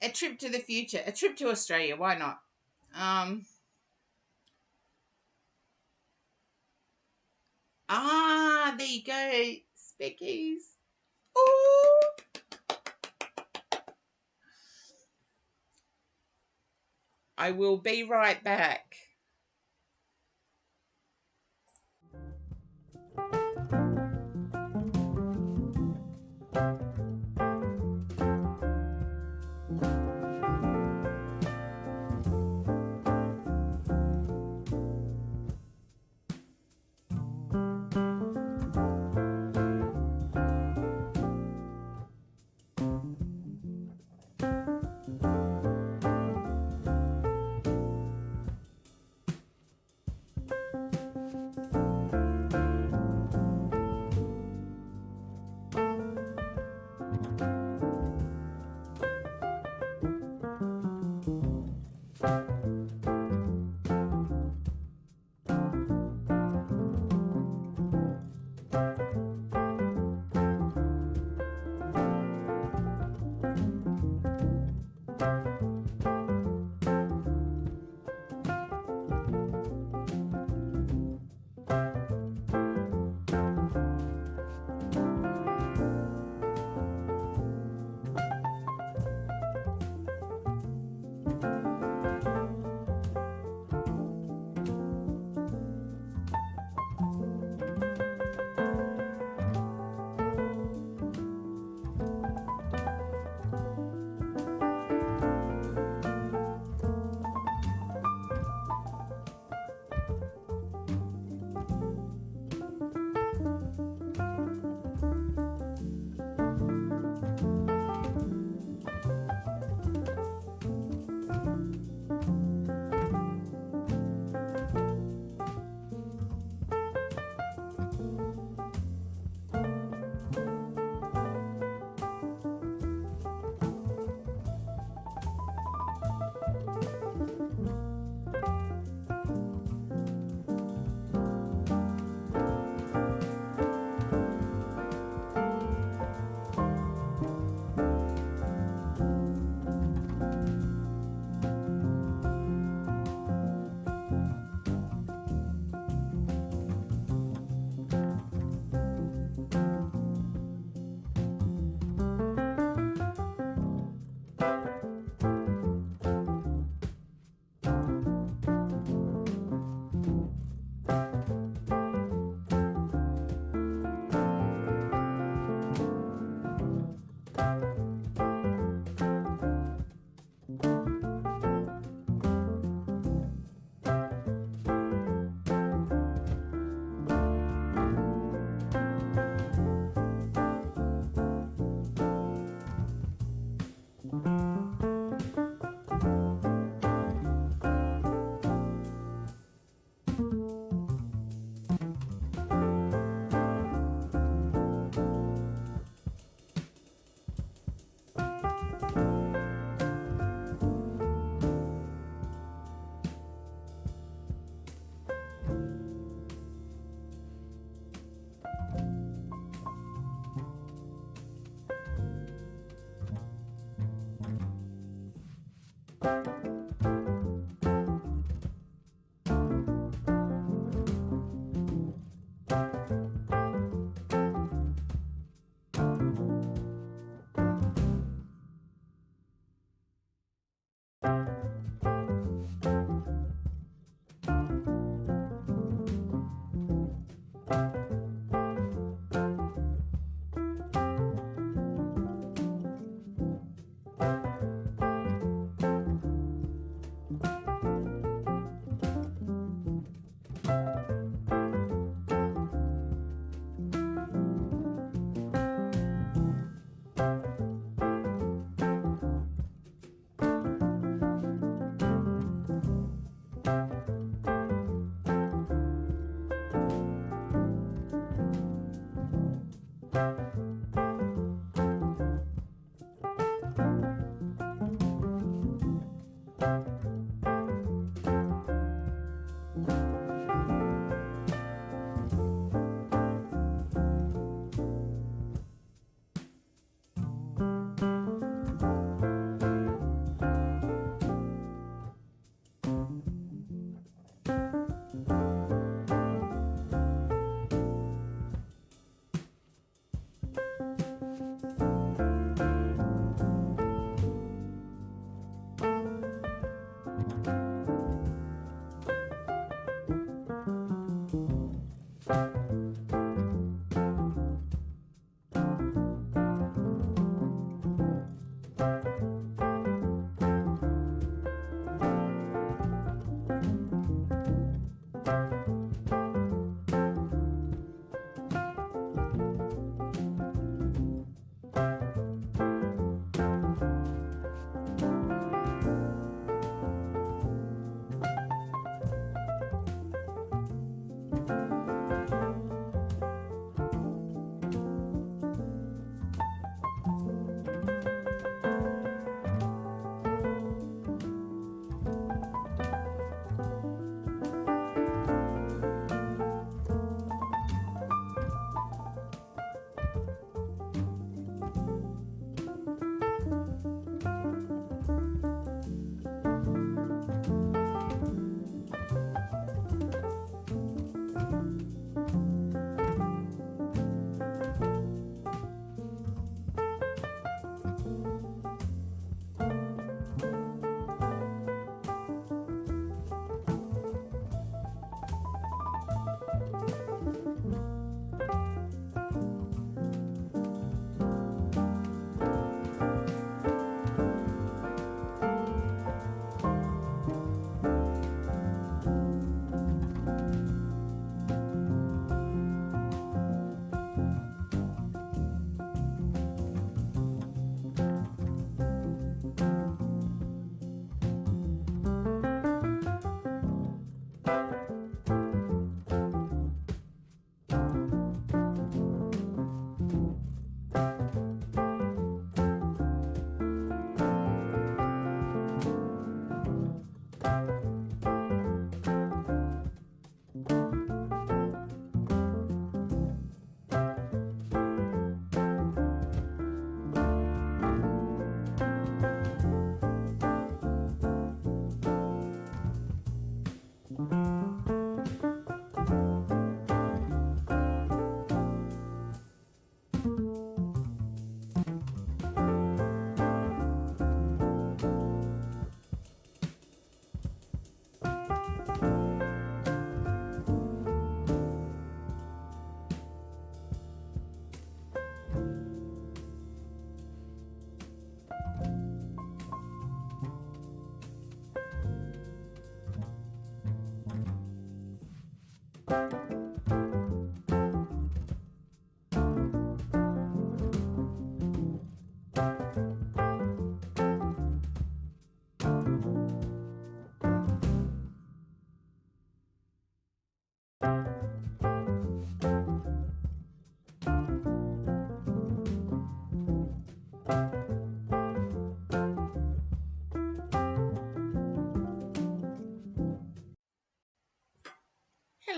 A trip to the future. A trip to Australia. Why not? Um. There you go. Speckies. Ooh. I will be right back.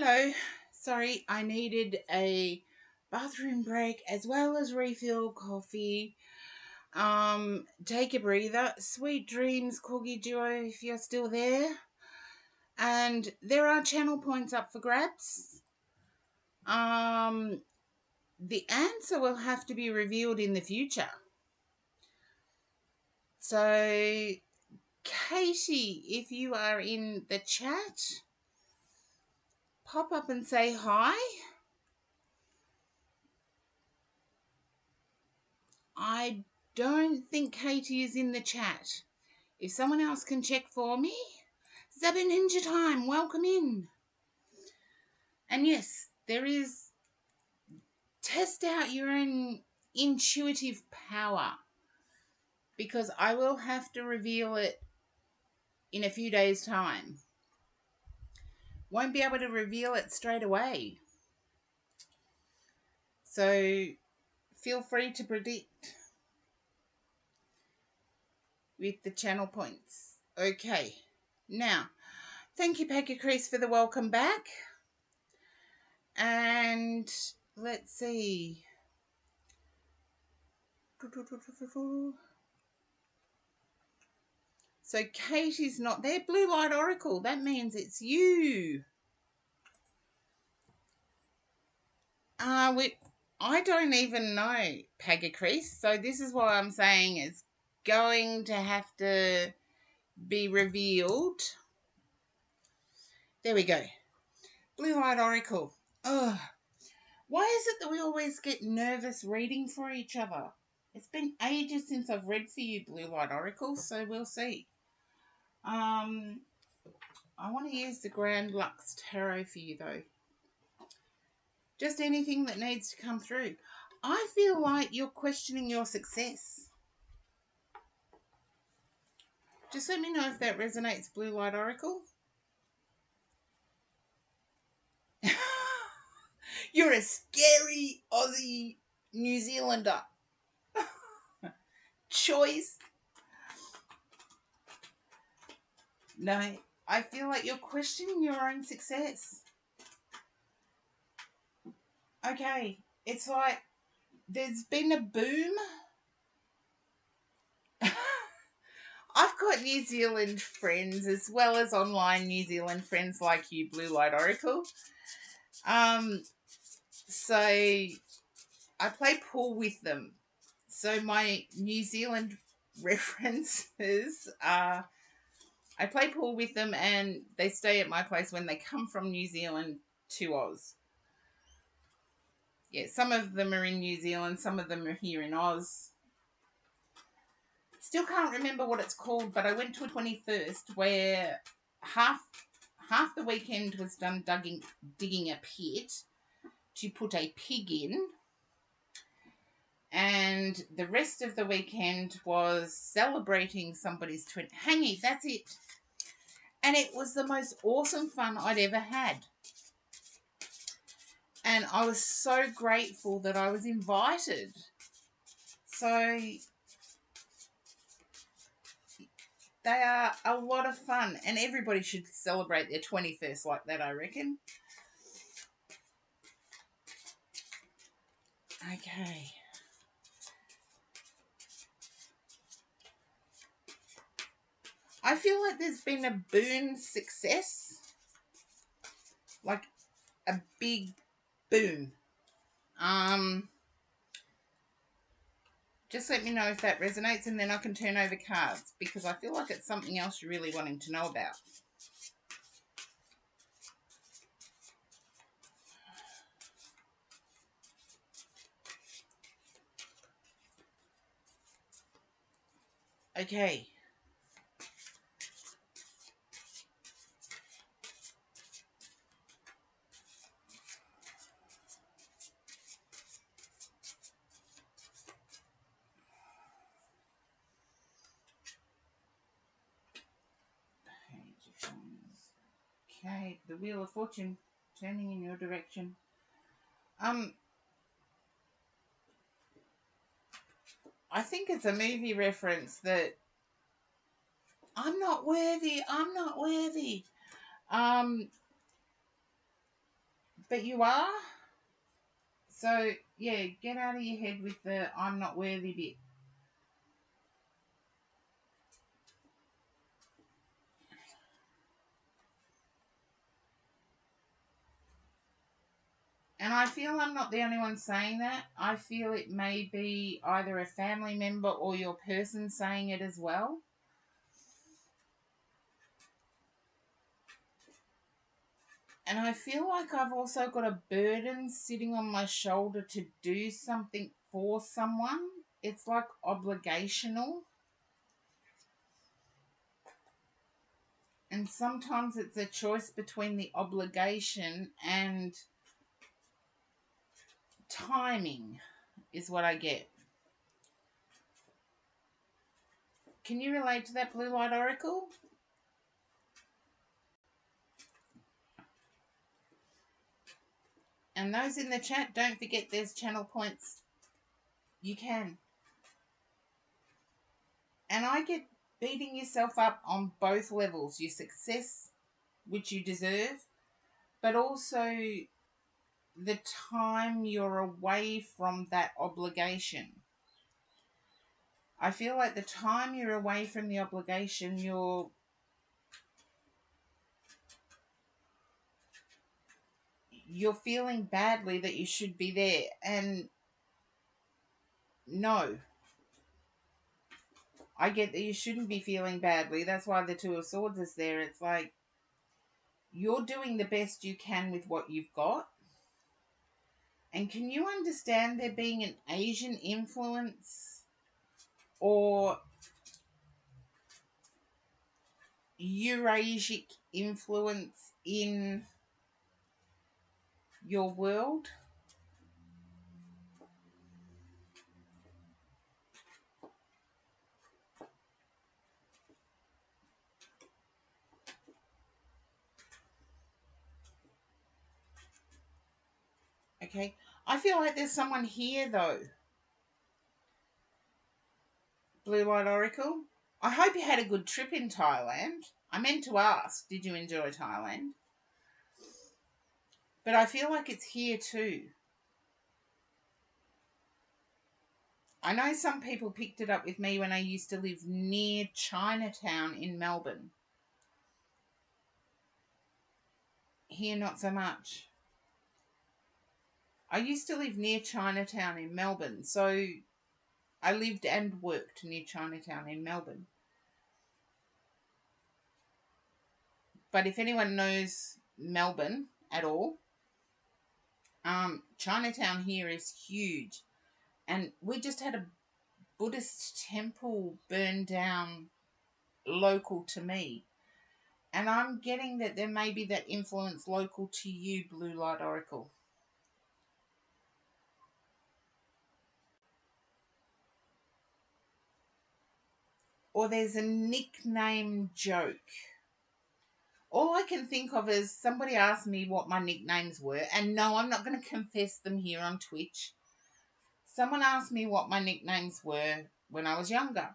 Hello. Sorry, I needed a bathroom break as well as refill coffee. Take a breather. Sweet dreams, Corgi Duo, if you're still there. And there are channel points up for grabs. The answer will have to be revealed in the future. So, Katie, if you are in the chat, pop up and say hi. I don't think Katie is in the chat. If someone else can check for me. Zabby Ninja time, welcome in. And yes, there is, test out your own intuitive power, because I will have to reveal it in a few days' time. Won't be able to reveal it straight away. So feel free to predict with the channel points. Okay. Now, thank you, Packer Crease, for the welcome back. And let's see. So Katie's not there. Blue Light Oracle, that means it's you. I don't even know, Pagacrease. So this is why I'm saying it's going to have to be revealed. There we go. Blue Light Oracle. Ugh. Why is it that we always get nervous reading for each other? It's been ages since I've read for you, Blue Light Oracle, so we'll see. I want to use the Grand Lux Tarot for you, though. Just anything that needs to come through. I feel like you're questioning your success. Just let me know if that resonates, Blue Light Oracle. You're a scary Aussie New Zealander. Choice. No, I feel like you're questioning your own success. Okay, it's like there's been a boom. I've got New Zealand friends as well as online New Zealand friends like you, Blue Light Oracle. So I play pool with them. So my New Zealand references are, I play pool with them and they stay at my place when they come from New Zealand to Oz. Yeah, some of them are in New Zealand, some of them are here in Oz. Still can't remember what it's called, but I went to a 21st where half the weekend was done digging a pit to put a pig in, and the rest of the weekend was celebrating somebody's hangy, that's it. And it was the most awesome fun I'd ever had. And I was so grateful that I was invited. So they are a lot of fun, and everybody should celebrate their 21st like that, I reckon. Okay. I feel like there's been a boom success. Like a big boom. Just let me know if that resonates, and then I can turn over cards, because I feel like it's something else you're really wanting to know about. Okay. Okay, the Wheel of Fortune turning in your direction. I think it's a movie reference that I'm not worthy. But you are. So, yeah, get out of your head with the I'm not worthy bit. And I feel I'm not the only one saying that. I feel it may be either a family member or your person saying it as well. And I feel like I've also got a burden sitting on my shoulder to do something for someone. It's like obligational. And sometimes it's a choice between the obligation and timing, is what I get. Can you relate to that, Blue Light Oracle? And those in the chat, don't forget there's channel points. You can. And I get beating yourself up on both levels. Your success, which you deserve, but also the time you're away from that obligation. I feel like the time you're away from the obligation, you're feeling badly that you should be there. And no, I get that you shouldn't be feeling badly. That's why the Two of Swords is there. It's like you're doing the best you can with what you've got. And can you understand there being an Asian influence or Eurasic influence in your world? Okay. I feel like there's someone here, though. Blue Light Oracle. I hope you had a good trip in Thailand. I meant to ask, did you enjoy Thailand? But I feel like it's here too. I know some people picked it up with me when I used to live near Chinatown in Melbourne. Here, not so much. I used to live near Chinatown in Melbourne, so I lived and worked near Chinatown in Melbourne. But if anyone knows Melbourne at all, Chinatown here is huge. And we just had a Buddhist temple burned down local to me. And I'm getting that there may be that influence local to you, Blue Light Oracle. Or there's a nickname joke. All I can think of is somebody asked me what my nicknames were, and no, I'm not going to confess them here on Twitch. Someone asked me what my nicknames were when I was younger,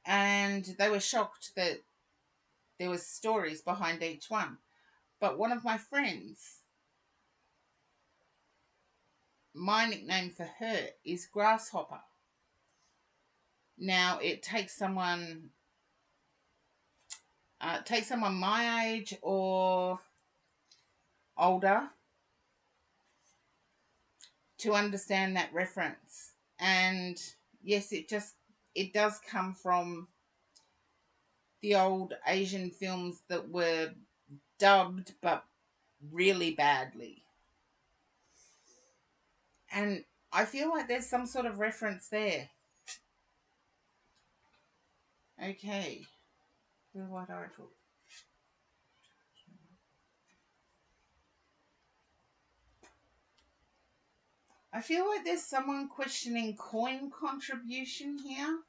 and they were shocked that there was stories behind each one. But one of my friends, my nickname for her is Grasshopper. Now, it takes someone my age or older to understand that reference. And yes, it does come from the old Asian films that were dubbed but really badly. And I feel like there's some sort of reference there. Okay. Blue White Oracle. I feel like there's someone questioning coin contribution here.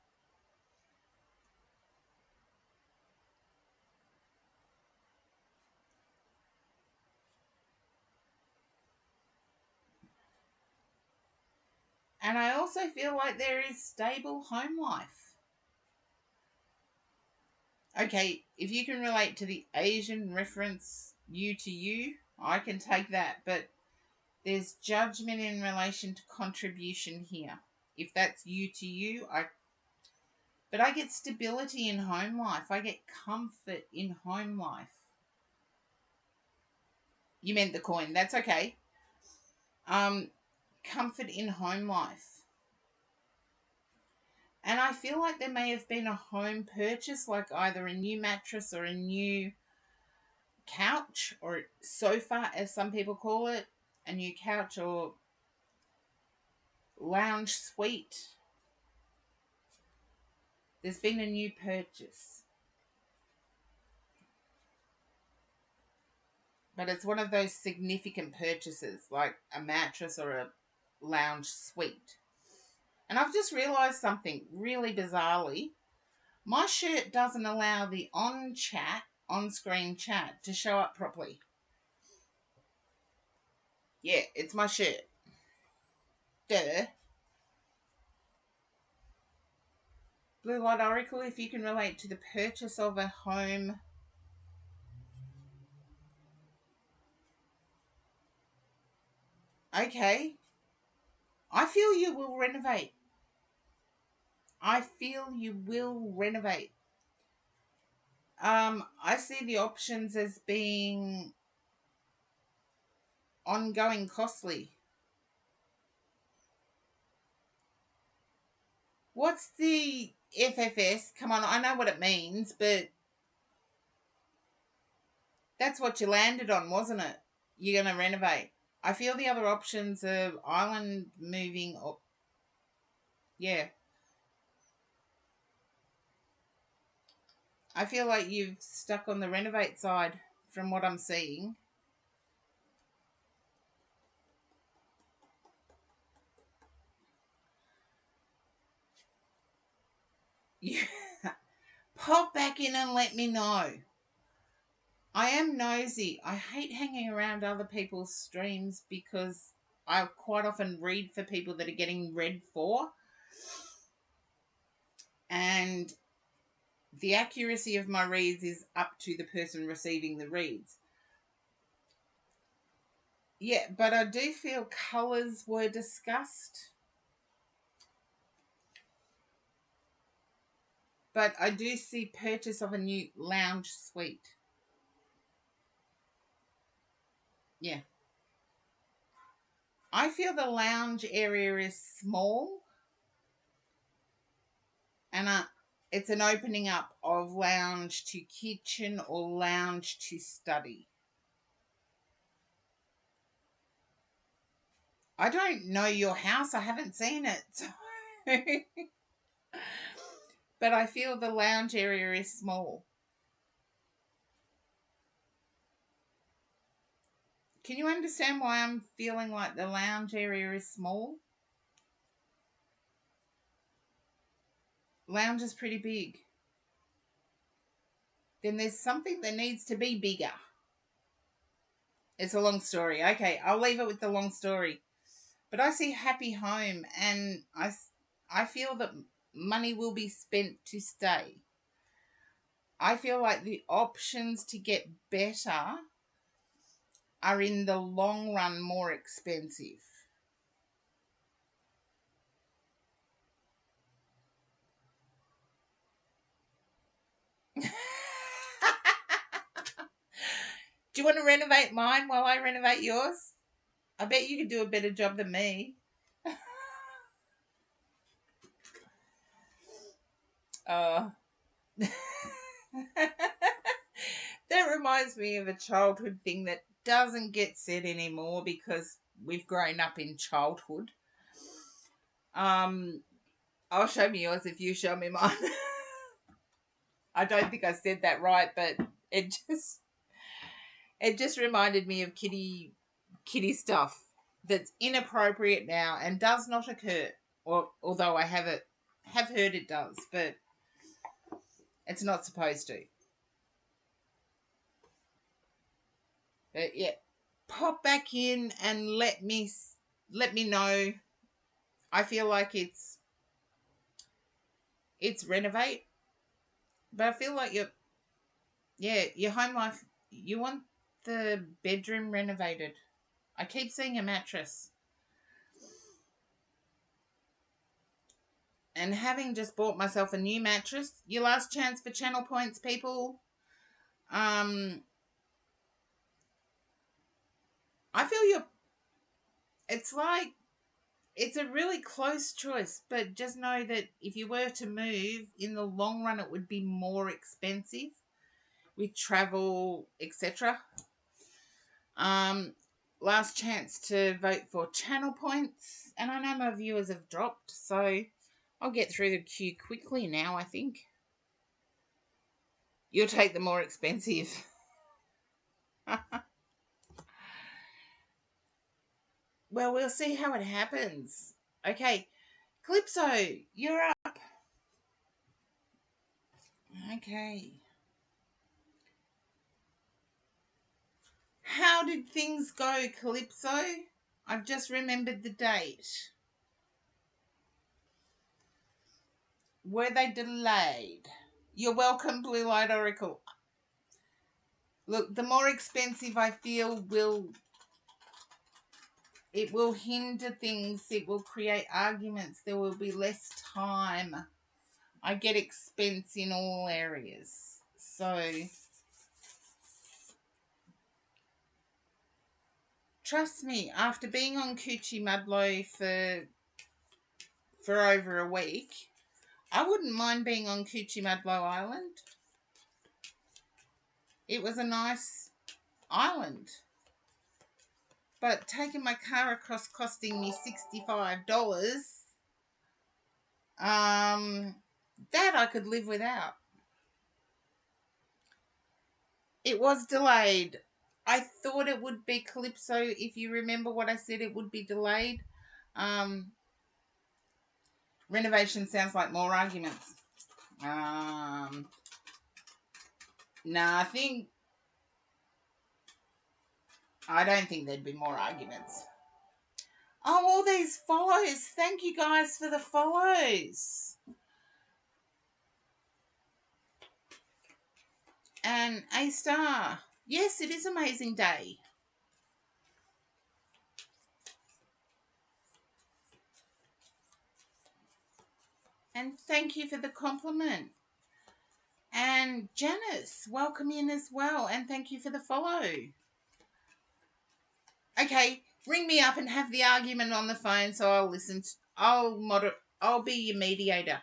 And I also feel like there is stable home life. Okay, if you can relate to the Asian reference, you to you, I can take that, but there's judgment in relation to contribution here. If that's you to you, but I get stability in home life. I get comfort in home life. You meant the coin. That's okay. Um, Comfort in home life. And I feel like there may have been a home purchase, like either a new mattress or a new couch or sofa, as some people call it, a new couch or lounge suite. There's been a new purchase. But it's one of those significant purchases, like a mattress or a lounge suite. And I've just realised something really bizarrely. My shirt doesn't allow the on screen chat, to show up properly. Yeah, it's my shirt. Duh. Blue Light Oracle, if you can relate to the purchase of a home. Okay. I feel you will renovate. I feel you will renovate. I see the options as being ongoing costly. What's the FFS? Come on, I know what it means, but that's what you landed on, wasn't it? You're going to renovate. I feel the other options are island moving. Or, yeah. I feel like you've stuck on the renovate side from what I'm seeing. Yeah. Pop back in and let me know. I am nosy. I hate hanging around other people's streams because I quite often read for people that are getting read for. And the accuracy of my reads is up to the person receiving the reads. Yeah, but I do feel colours were discussed. But I do see purchase of a new lounge suite. Yeah. I feel the lounge area is small, and it's an opening up of lounge to kitchen or lounge to study. I don't know your house. I haven't seen it. So but I feel the lounge area is small. Can you understand why I'm feeling like the lounge area is small? Lounge is pretty big. Then there's something that needs to be bigger. It's a long story. Okay, I'll leave it with the long story. But I see happy home, and I feel that money will be spent to stay. I feel like the options to get better are in the long run more expensive. Do you want to renovate mine while I renovate yours? I bet you could do a better job than me. Oh. That reminds me of a childhood thing that doesn't get said anymore because we've grown up in childhood. Um, I'll show me yours if you show me mine. I don't think I said that right, but it just reminded me of kitty stuff that's inappropriate now and does not occur. Or although I have heard it does, but it's not supposed to. But yeah, pop back in and let me know. I feel like it's renovate, but I feel like your home life, you want the bedroom renovated. I keep seeing a mattress. And having just bought myself a new mattress, your last chance for channel points, people. I feel it's like, it's a really close choice, but just know that if you were to move, in the long run, it would be more expensive with travel, etc. Last chance to vote for channel points, and I know my viewers have dropped, so I'll get through the queue quickly now, I think. You'll take the more expensive. Well, we'll see how it happens. Okay, Calypso, you're up. Okay. How did things go, Calypso? I've just remembered the date. Were they delayed? You're welcome, Blue Light Oracle. Look, the more expensive I feel it will hinder things. It will create arguments. There will be less time. I get expense in all areas. So trust me, after being on Coochie Mudlow for over a week, I wouldn't mind being on Coochie Mudlow Island. It was a nice island. But taking my car across costing me $65, that I could live without. It was delayed. I thought it would be, Calypso. If you remember what I said, it would be delayed. Renovation sounds like more arguments. I don't think there'd be more arguments. Oh, all these follows. Thank you guys for the follows. And A star. Yes, it is Amazing Day. And thank you for the compliment. And Janice, welcome in as well. And thank you for the follow. Okay, ring me up and have the argument on the phone so I'll listen. I'll be your mediator.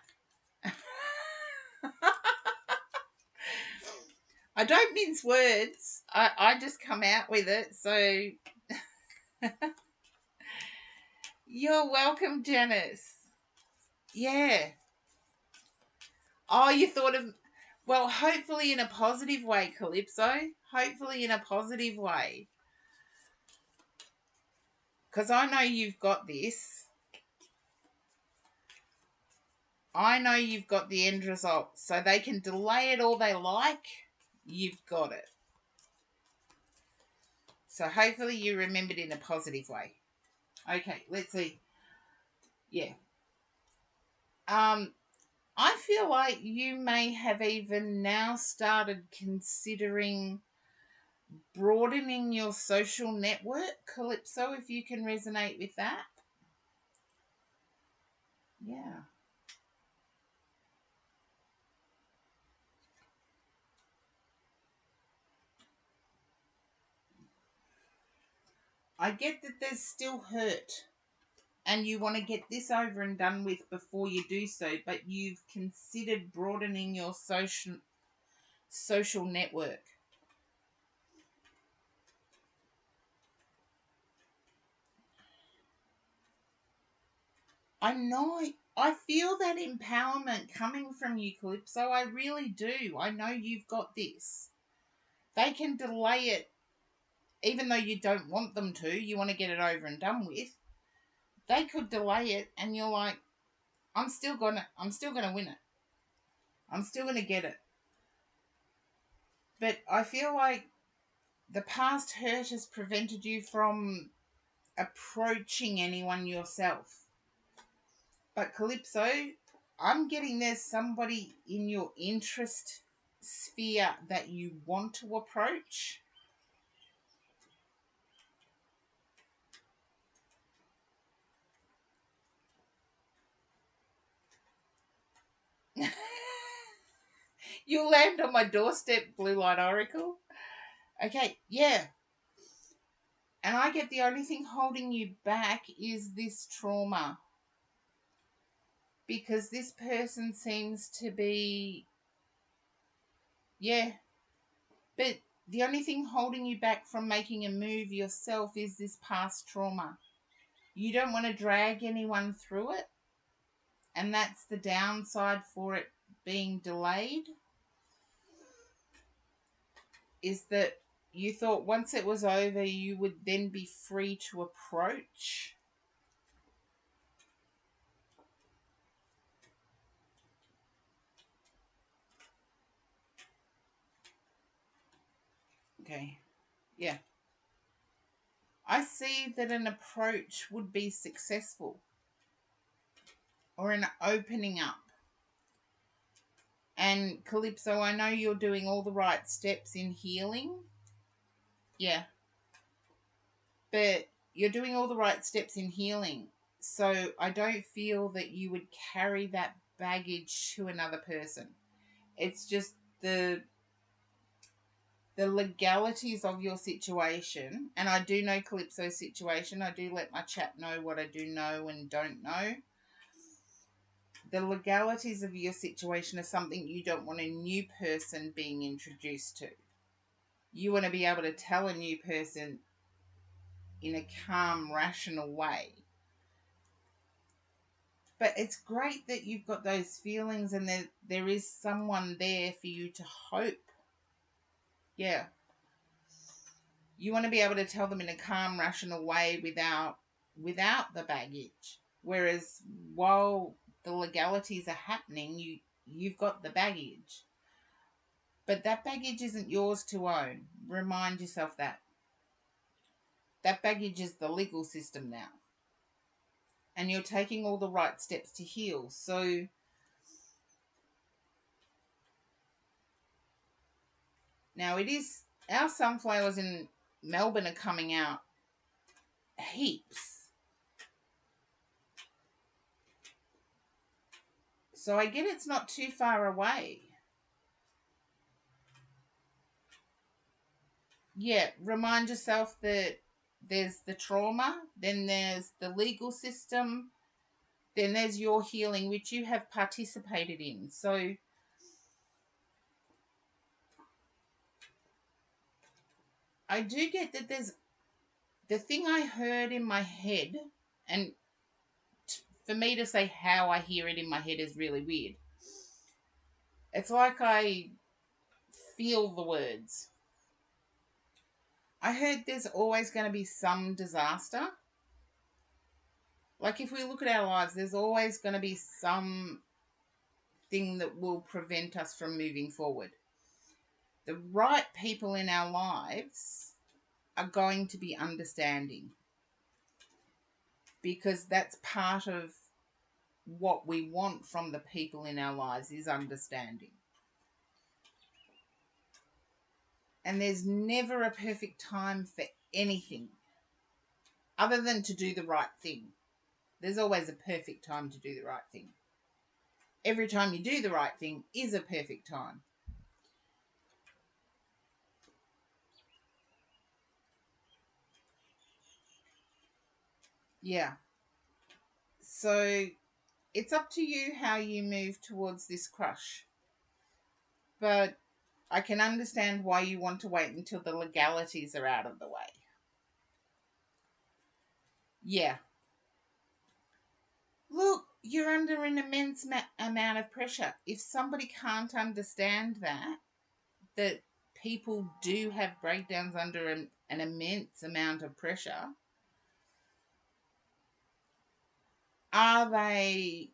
I don't mince words. I just come out with it. So you're welcome, Janice. Yeah. Oh, you thought of... Well, hopefully in a positive way, Calypso. Hopefully in a positive way. Because I know you've got this. I know you've got the end result. So they can delay it all they like. You've got it. So hopefully you remembered in a positive way. Okay, let's see. Yeah. I feel like you may have even now started considering broadening your social network, Calypso, if you can resonate with that. Yeah. I get that there's still hurt and you want to get this over and done with before you do so, but you've considered broadening your social network. I know. I feel that empowerment coming from you, Calypso. I really do. I know you've got this. They can delay it even though you don't want them to. You want to get it over and done with. They could delay it and you're like, I'm still gonna win it. I'm still gonna get it. But I feel like the past hurt has prevented you from approaching anyone yourself. But Calypso, I'm getting there's somebody in your interest sphere that you want to approach. You'll land on my doorstep, Blue Light Oracle. Okay, yeah. And I get the only thing holding you back is this trauma. Because this person seems to be, yeah. But the only thing holding you back from making a move yourself is this past trauma. You don't want to drag anyone through it. And that's the downside for it being delayed, is that you thought once it was over, you would then be free to approach. Okay, yeah. I see that an approach would be successful, or an opening up. And Calypso, I know you're doing all the right steps in healing. Yeah. But you're doing all the right steps in healing. So I don't feel that you would carry that baggage to another person. It's just the legalities of your situation. And I do know Calypso's situation. I do let my chat know what I do know and don't know. The legalities of your situation are something you don't want a new person being introduced to. You want to be able to tell a new person in a calm, rational way. But it's great that you've got those feelings and there is someone there for you to hope. Yeah. You want to be able to tell them in a calm, rational way without the baggage. Whereas while the legalities are happening, you've got the baggage. But that baggage isn't yours to own. Remind yourself that. That baggage is the legal system now. And you're taking all the right steps to heal. So now it is, our sunflowers in Melbourne are coming out heaps. So I get it's not too far away. Yeah, remind yourself that there's the trauma, then there's the legal system, then there's your healing, which you have participated in. So I do get that there's the thing I heard in my head, and for me to say how I hear it in my head is really weird. It's like I feel the words. I heard there's always going to be some disaster. Like if we look at our lives, there's always going to be some thing that will prevent us from moving forward. The right people in our lives are going to be understanding, because that's part of what we want from the people in our lives is understanding. And there's never a perfect time for anything other than to do the right thing. There's always a perfect time to do the right thing. Every time you do the right thing is a perfect time. Yeah. So it's up to you how you move towards this crush. But I can understand why you want to wait until the legalities are out of the way. Yeah. Look, you're under an immense amount of pressure. If somebody can't understand that people do have breakdowns under an immense amount of pressure, are they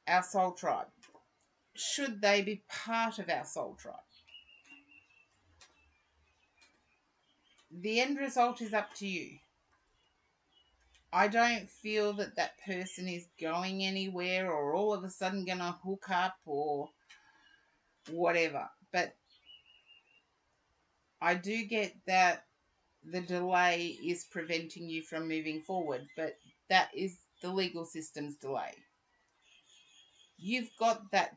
our soul tribe? Should they be part of our soul tribe? The end result is up to you. I don't feel that that person is going anywhere or all of a sudden going to hook up or whatever. But I do get that the delay is preventing you from moving forward, but that is the legal system's delay. you've got that.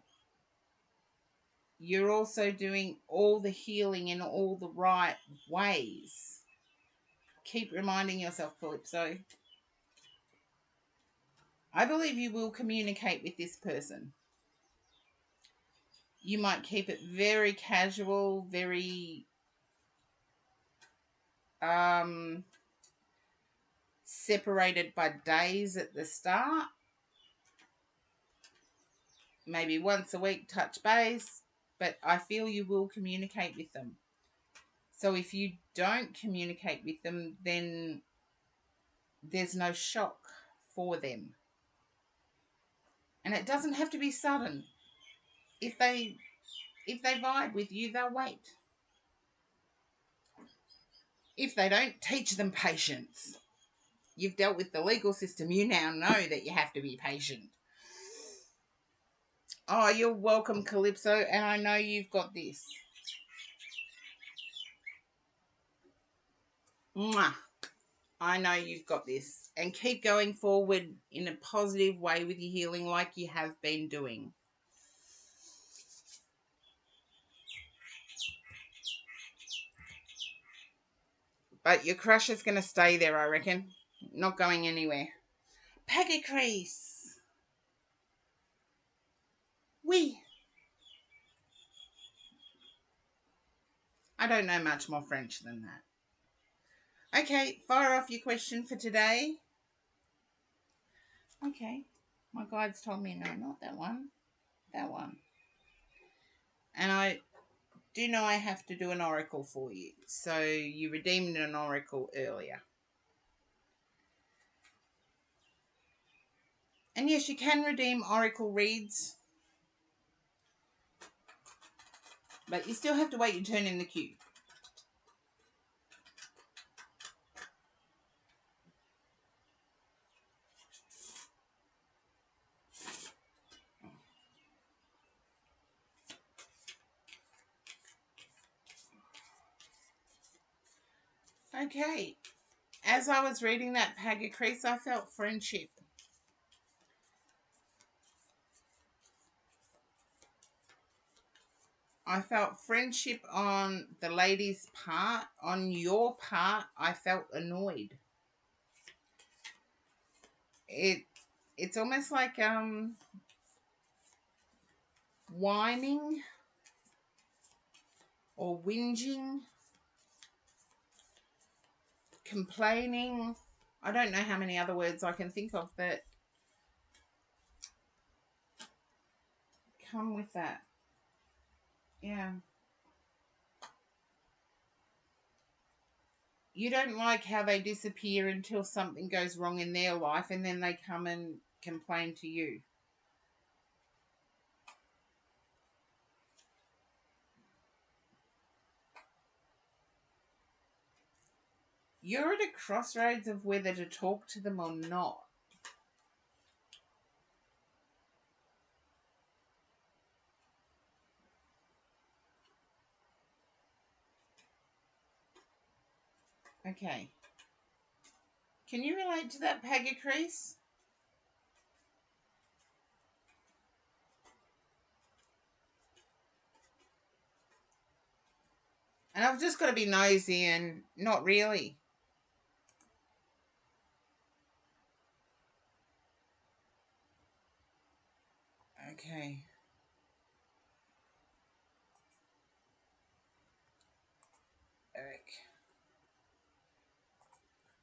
You're also doing all the healing in all the right ways. Keep reminding yourself, Calypso. I believe you will communicate with this person. You might keep it very casual, very separated by days at the start. Maybe once a week, touch base. But I feel you will communicate with them. So if you don't communicate with them, then there's no shock for them. And it doesn't have to be sudden. If they vibe with you, they'll wait. If they don't, teach them patience. You've dealt with the legal system. You now know that you have to be patient. Oh, you're welcome, Calypso, and I know you've got this. Mwah. I know you've got this. And keep going forward in a positive way with your healing like you have been doing. But your crush is going to stay there, I reckon. Not going anywhere. Pegacrease. Oui. I don't know much more French than that. Okay, fire off your question for today. Okay. My guides told me no, not that one. That one. And I do know I have to do an oracle for you. So you redeemed an oracle earlier. And yes, you can redeem oracle reads. But you still have to wait your turn in the queue. Okay. As I was reading that Pegacrease, I felt friendship. I felt friendship on the lady's part. On your part, I felt annoyed. It's almost like whining or whinging, complaining. I don't know how many other words I can think of that come with that. Yeah. You don't like how they disappear until something goes wrong in their life and then they come and complain to you. You're at a crossroads of whether to talk to them or not. Okay. Can you relate to that, Pegacrease? And I've just got to be nosy and not really. Okay.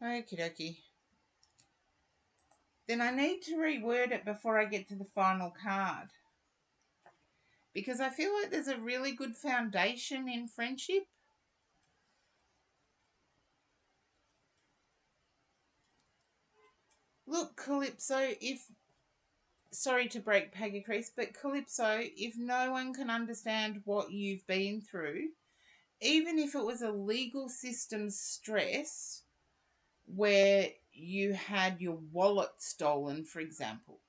Okie dokie. Then I need to reword it before I get to the final card. Because I feel like there's a really good foundation in friendship. Look, Calypso, sorry to break Pegacrease, but Calypso, if no one can understand what you've been through, even if it was a legal system stress where you had your wallet stolen, for example,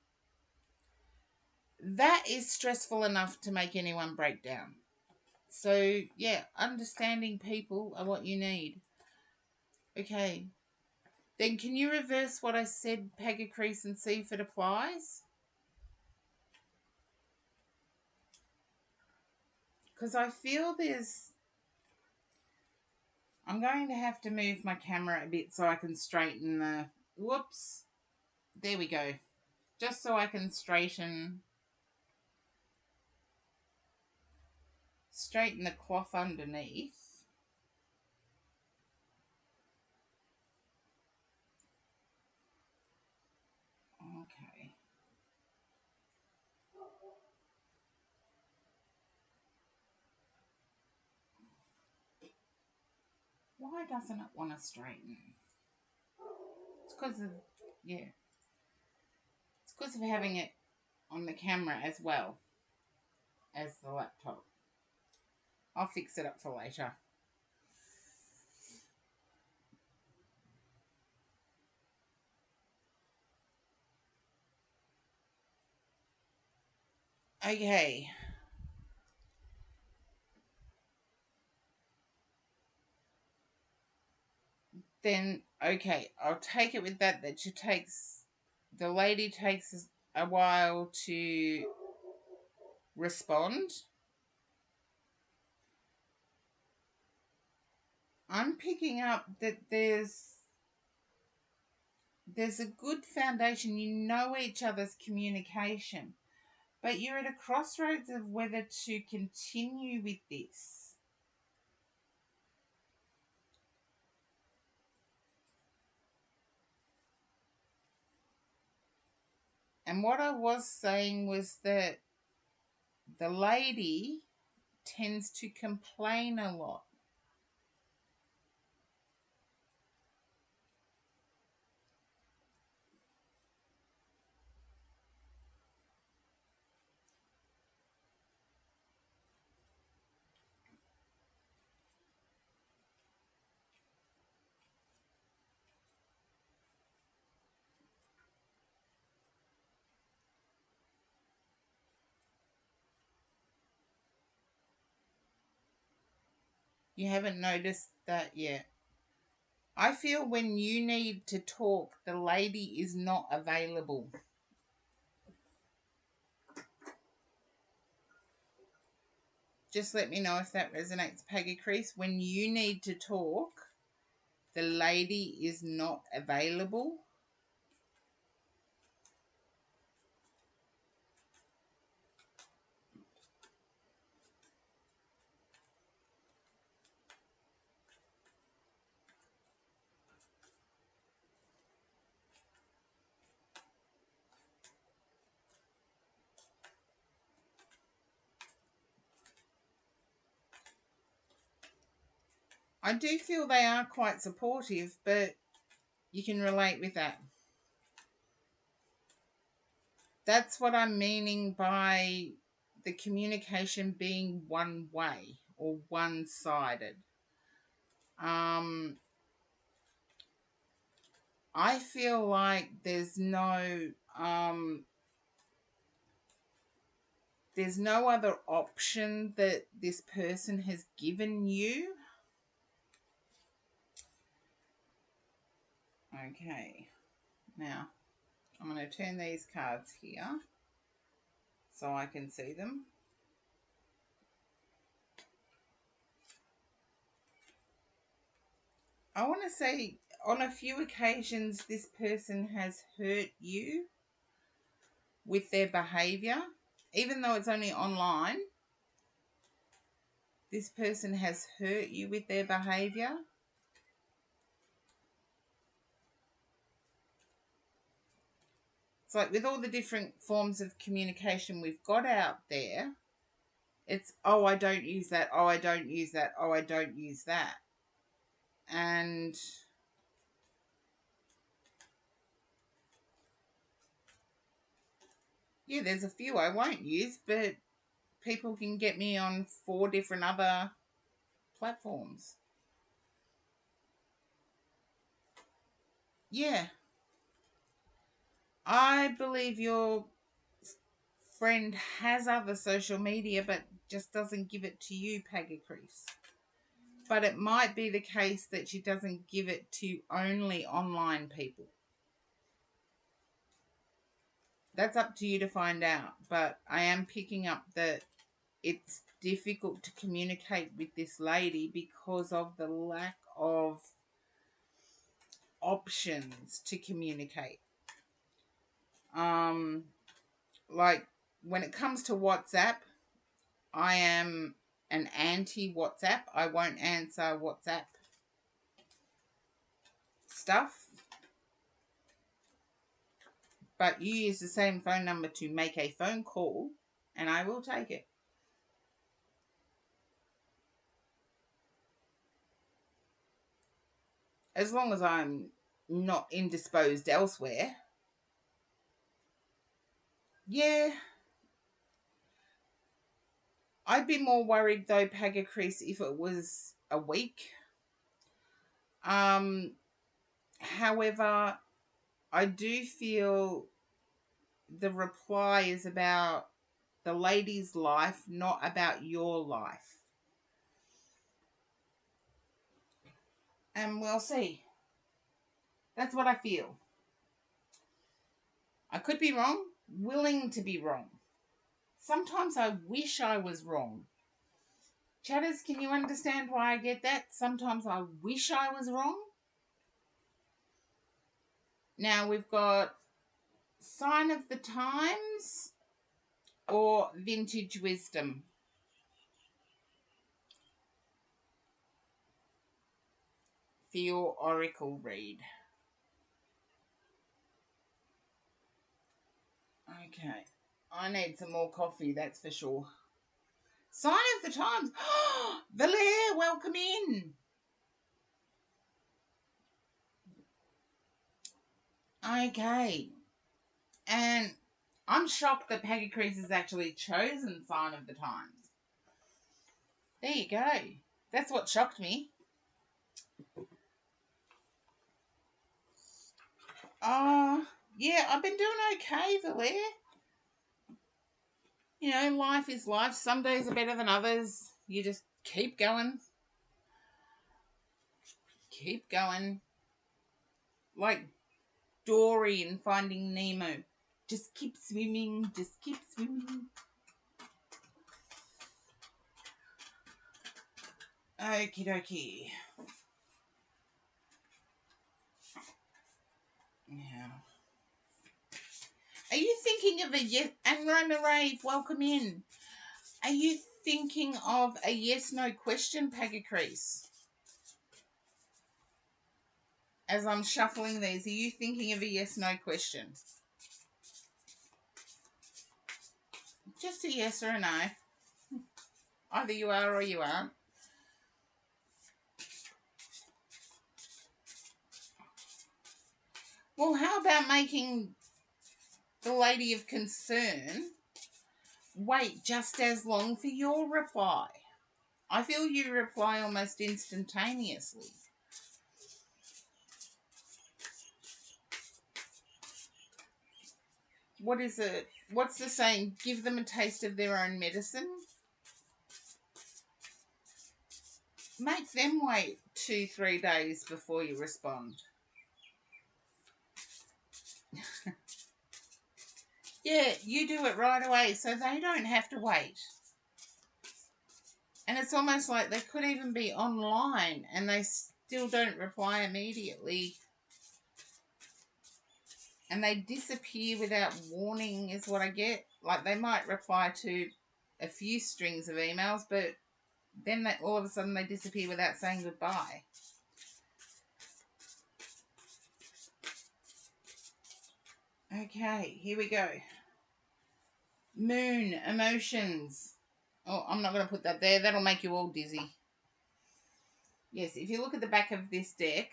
that is stressful enough to make anyone break down. So, yeah, understanding people are what you need. Okay. Then can you reverse what I said, Pegacrease, and see if it applies? because I feel I'm going to have to move my camera a bit so I can straighten the, whoops, there we go. Just so I can straighten the cloth underneath. Okay. Why doesn't it want to straighten? It's because of, yeah. It's because of having it on the camera as well as the laptop. I'll fix it up for later. Okay. Then, okay, I'll take it with that the lady takes a while to respond. I'm picking up that there's a good foundation. You know each other's communication, but you're at a crossroads of whether to continue with this. And what I was saying was that the lady tends to complain a lot. You haven't noticed that yet. I feel when you need to talk, the lady is not available. Just let me know if that resonates, Peggy Crease. When you need to talk, the lady is not available. I do feel they are quite supportive, but you can relate with that. That's what I'm meaning by the communication being one way or one-sided. I feel like there's no other option that this person has given you. Okay, now I'm going to turn these cards here so I can see them. I want to say on a few occasions this person has hurt you with their behavior, even though it's only online. This person has hurt you with their behavior. It's like with all the different forms of communication we've got out there, it's, oh, I don't use that, oh, I don't use that, oh, I don't use that. And yeah, there's a few I won't use, but people can get me on 4 different other platforms. Yeah. I believe your friend has other social media but just doesn't give it to you, Pagacrease. But it might be the case that she doesn't give it to only online people. That's up to you to find out. But I am picking up that it's difficult to communicate with this lady because of the lack of options to communicate. Like when it comes to WhatsApp, I am an anti-WhatsApp. I won't answer WhatsApp stuff. But you use the same phone number to make a phone call, and I will take it. As long as I'm not indisposed elsewhere. Yeah. I'd be more worried though, Pagacris, if it was a week. However, I do feel the reply is about the lady's life, not about your life. And we'll see. That's what I feel. I could be wrong, willing to be wrong. Sometimes I wish I was wrong. Chatters, can you understand why I get that? Sometimes I wish I was wrong. Now we've got Sign of the Times or Vintage Wisdom. For your oracle read. Okay. I need some more coffee, that's for sure. Sign of the Times. Valere, welcome in. Okay. And I'm shocked that Peggy Crease has actually chosen Sign of the Times. There you go. That's what shocked me. Yeah, I've been doing okay, Valere. You know, life is life. Some days are better than others. You just keep going. Keep going. Like Dory in Finding Nemo. Just keep swimming. Just keep swimming. Okie dokie. Yeah. Are you thinking of a yes? And Roma Rave, welcome in. Are you thinking of a yes/no question, Pagacrease? As I'm shuffling these, are you thinking of a yes/no question? Just a yes or a no. Either you are or you aren't. Well, how about making the lady of concern wait just as long for your reply? I feel you reply almost instantaneously. What is it? What's the saying? Give them a taste of their own medicine. Make them wait 2-3 days before you respond. Yeah, you do it right away so they don't have to wait. And it's almost like they could even be online and they still don't reply immediately. And they disappear without warning is what I get. Like they might reply to a few strings of emails, but then all of a sudden they disappear without saying goodbye. Okay, here we go. Moon, emotions. Oh, I'm not going to put that there. That'll make you all dizzy. Yes, if you look at the back of this deck,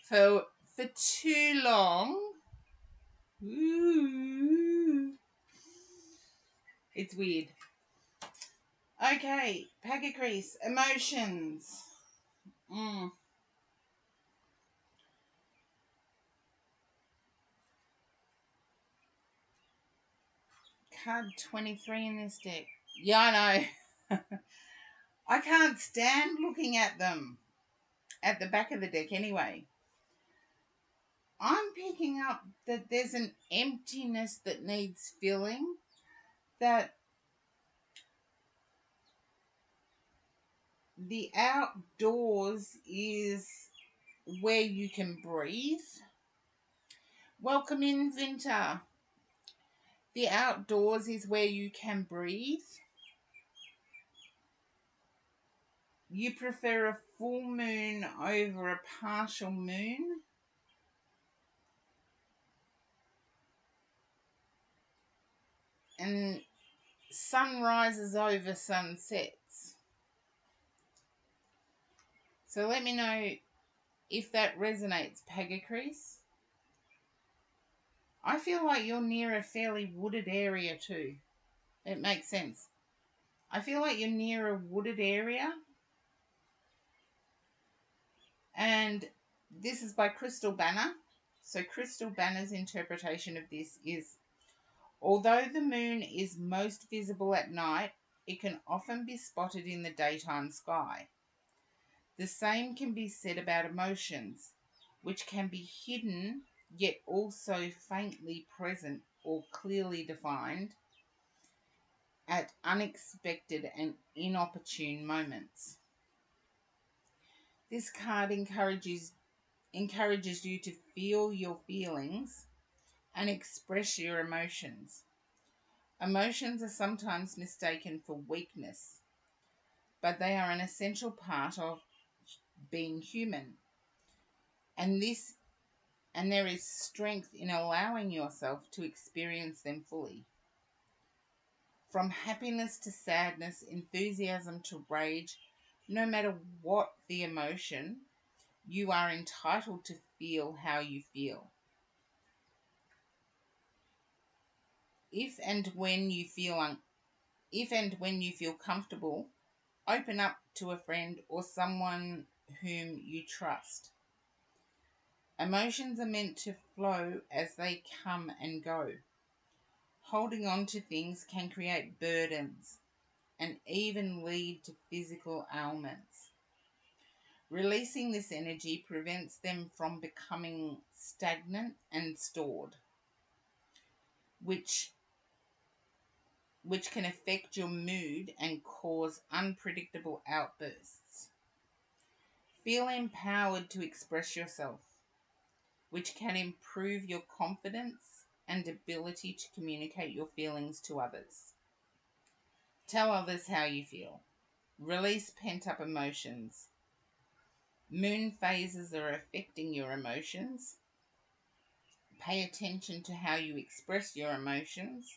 for too long, it's weird. Okay, Pagacrease, emotions. Card 23 in this deck. Yeah, I know. I can't stand looking at them at the back of the deck anyway. I'm picking up that there's an emptiness that needs filling, that The outdoors is where you can breathe. Welcome in, Vinter. The outdoors is where you can breathe. You prefer a full moon over a partial moon. And sunrises over sunsets. So let me know if that resonates, Pagacrease. I feel like you're near a fairly wooded area too. It makes sense. I feel like you're near a wooded area. And this is by Crystal Banner. So Crystal Banner's interpretation of this is, although the moon is most visible at night, it can often be spotted in the daytime sky. The same can be said about emotions, which can be hidden yet also faintly present or clearly defined at unexpected and inopportune moments. This card encourages you to feel your feelings and express your emotions. Emotions are sometimes mistaken for weakness, but they are an essential part of being human. And there is strength in allowing yourself to experience them fully. From happiness to sadness, enthusiasm to rage, no matter what the emotion, you are entitled to feel how you feel. If and when you feel comfortable, open up to a friend or someone whom you trust. Emotions are meant to flow as they come and go. Holding on to things can create burdens and even lead to physical ailments. Releasing this energy prevents them from becoming stagnant and stored, which can affect your mood and cause unpredictable outbursts. Feel empowered to express yourself, which can improve your confidence and ability to communicate your feelings to others. Tell others how you feel. Release pent-up emotions. Moon phases are affecting your emotions. Pay attention to how you express your emotions.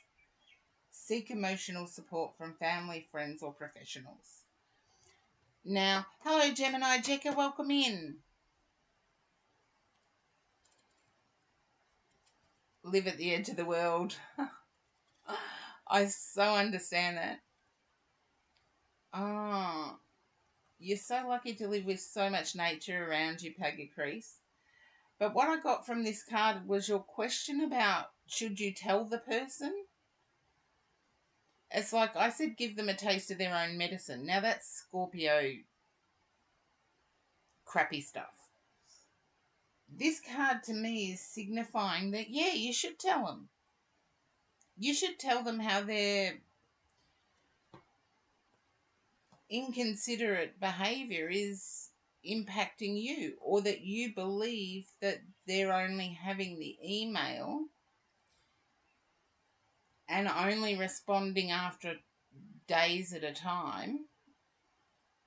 Seek emotional support from family, friends, or professionals. Now, hello Gemini Jekka, welcome in. Live at the edge of the world. I so understand that. Oh, you're so lucky to live with so much nature around you, Pagacrease. But what I got from this card was your question about should you tell the person? It's like I said, give them a taste of their own medicine. Now that's Scorpio crappy stuff. This card to me is signifying that, yeah, you should tell them. You should tell them how their inconsiderate behavior is impacting you, or that you believe that they're only having the email and only responding after days at a time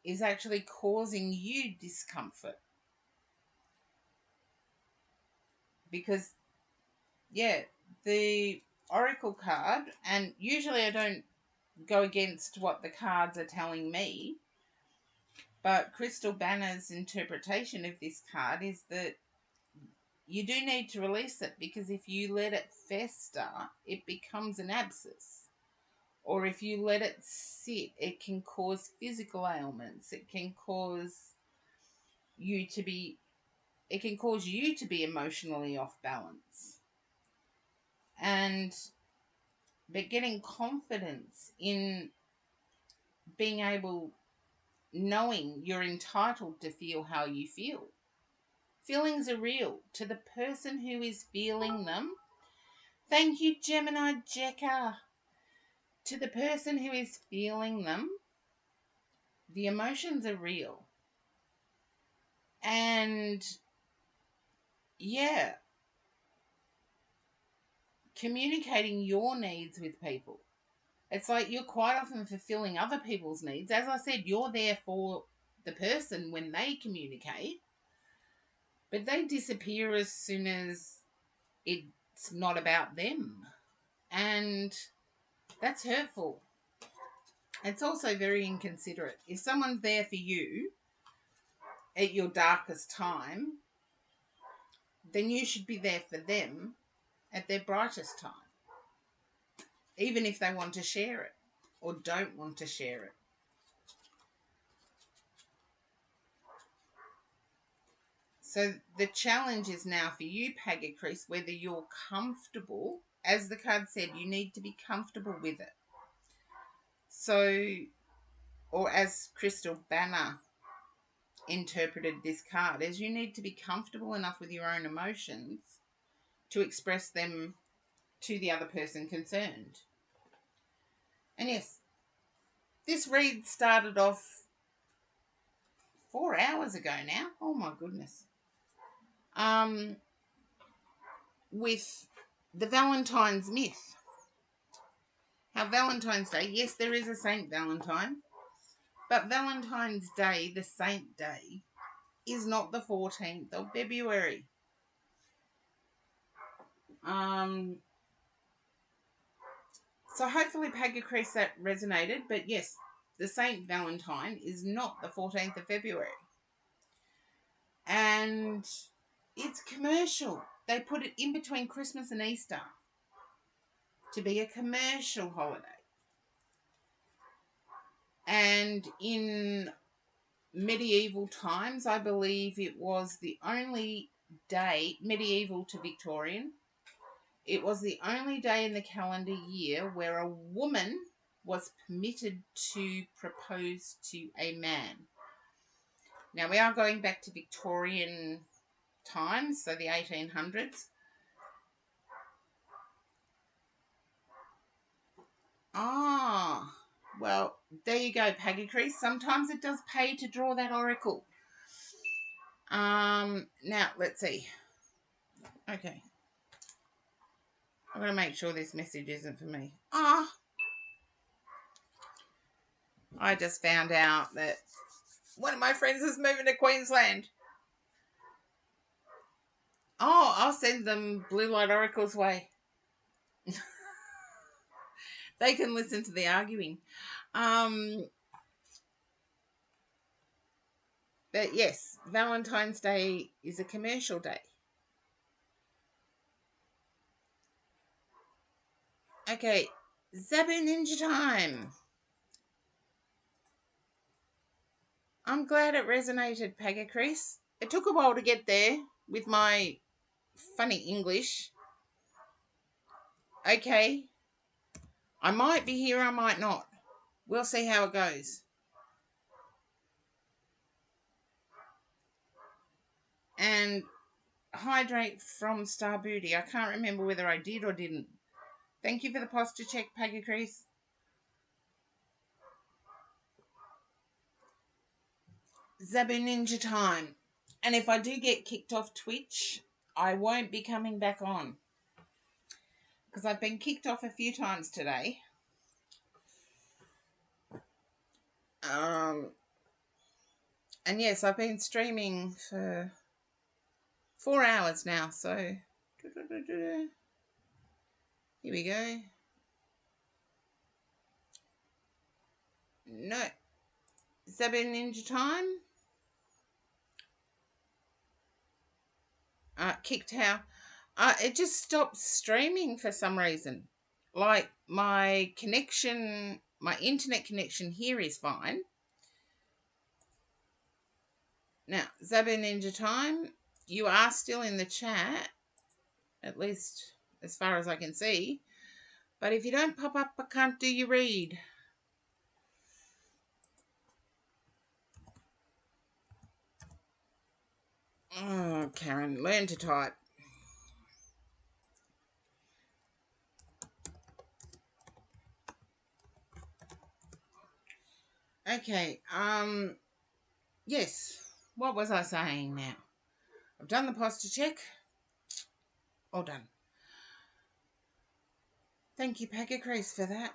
is actually causing you discomfort. Because, yeah, the Oracle card, and usually I don't go against what the cards are telling me, but Crystal Banner's interpretation of this card is that you do need to release it, because if you let it fester, it becomes an abscess. Or if you let it sit, it can cause physical ailments. It can cause you to be emotionally off balance. But getting confidence in being able, knowing you're entitled to feel how you feel. Feelings are real to the person who is feeling them. Thank you, Gemini Jekka. To the person who is feeling them, the emotions are real. And yeah, communicating your needs with people. It's like you're quite often fulfilling other people's needs. As I said, you're there for the person when they communicate, but they disappear as soon as it's not about them. And that's hurtful. It's also very inconsiderate. If someone's there for you at your darkest time, then you should be there for them at their brightest time, even if they want to share it or don't want to share it. So the challenge is now for you, Pagacris, whether you're comfortable. As the card said, you need to be comfortable with it. So, or as Crystal Banner interpreted this card, as you need to be comfortable enough with your own emotions to express them to the other person concerned. And yes, this read started off 4 hours ago now. Oh my goodness. With the Valentine's myth. How Valentine's Day, yes, there is a Saint Valentine, but Valentine's Day, the saint day, is not the 14th of February. So hopefully Pagacris that resonated, but yes, the Saint Valentine is not the 14th of February. And it's commercial. They put it in between Christmas and Easter to be a commercial holiday. And in medieval times, I believe it was the only day, medieval to Victorian, it was the only day in the calendar year where a woman was permitted to propose to a man. Now, we are going back to Victorian times, so the 1800s. Ah, well, there you go, Pagacris. Sometimes it does pay to draw that oracle. Now, let's see. Okay. I'm going to make sure this message isn't for me. I just found out that one of my friends is moving to Queensland. Oh, I'll send them Blue Light Oracle's way. They can listen to the arguing. But yes, Valentine's Day is a commercial day. Okay, Zabu Ninja time. I'm glad it resonated, Pagacris. It took a while to get there with my funny English. Okay, I might be here, I might not. We'll see how it goes. And hydrate from Star Booty. I can't remember whether I did or didn't. Thank you for the posture check, Pagacris. Zabu Ninja time. And if I do get kicked off Twitch, I won't be coming back on. Because I've been kicked off a few times today. And yes, I've been streaming for 4 hours now, so here we go. No, Zabu Ninja time. Kicked how? It just stopped streaming for some reason. Like my connection, my internet connection here is fine. Now, Zabu Ninja time, you are still in the chat, at least as far as I can see. But if you don't pop up, I can't do your read. Oh, Karen, learn to type. Okay. Yes. What was I saying now? I've done the posture check. All done. Thank you, Packer Crease, for that.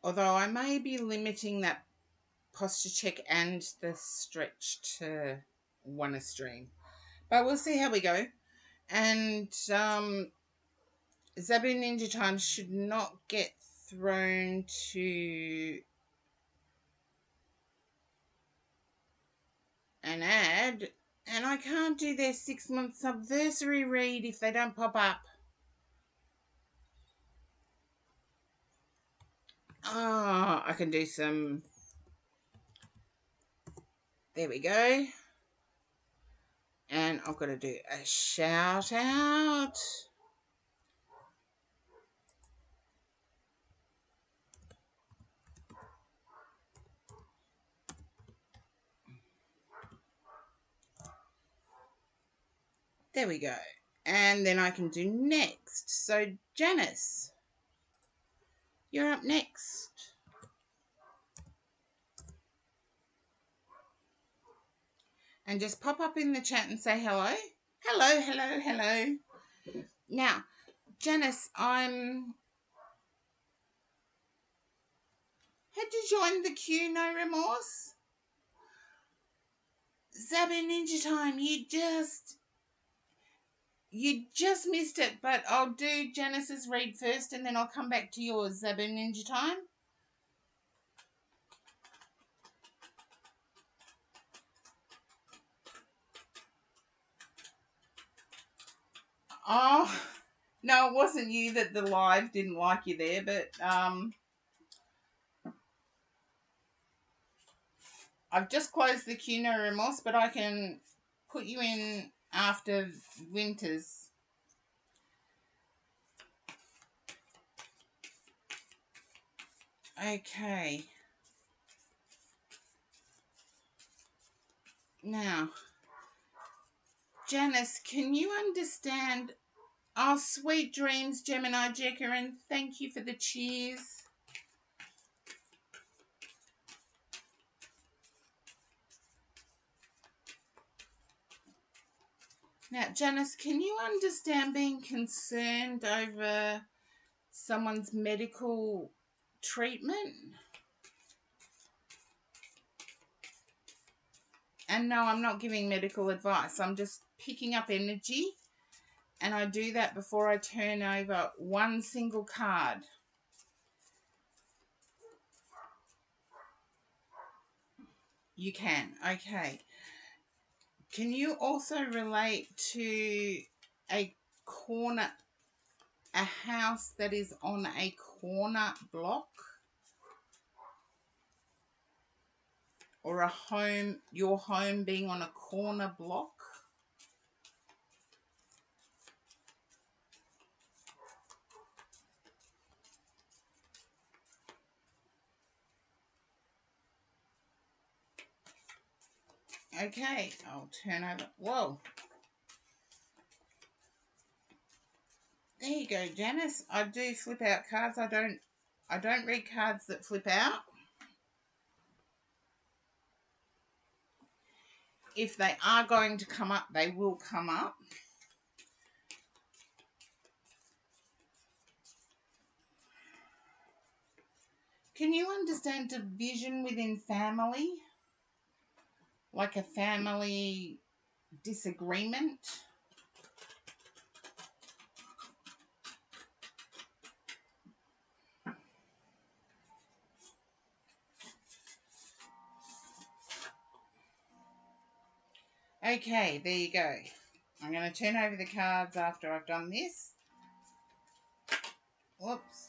Although I may be limiting that posture check and the stretch to one a stream. But we'll see how we go. And Zabu Ninja Time should not get thrown to an ad. And I can't do their 6-month subversary read if they don't pop up. Oh, I can do some. There we go. And I've got to do a shout out. There we go. And then I can do next. So, Janice, you're up next. And just pop up in the chat and say hello. Hello, hello, hello. Now, Janice, had you joined the queue, no remorse? Zabu Ninja Time, you just missed it, but I'll do Janice's read first and then I'll come back to yours, Zabu Ninja Time. Oh, no, it wasn't you that the live didn't like you there, but I've just closed the queue, no remorse, but I can put you in after Winters. Okay. Now, Janice, can you understand? Oh, sweet dreams, Gemini Jecker, and thank you for the cheers. Now, Janice, can you understand being concerned over someone's medical treatment? And no, I'm not giving medical advice. I'm just picking up energy. And I do that before I turn over one single card. You can. Okay. Can you also relate to a house that is on a corner block? Or your home being on a corner block? Okay, I'll turn over. Whoa. There you go, Janice. I do flip out cards. I don't read cards that flip out. If they are going to come up, they will come up. Can you understand division within family? Like a family disagreement? Okay, there you go. I'm going to turn over the cards after I've done this. Whoops.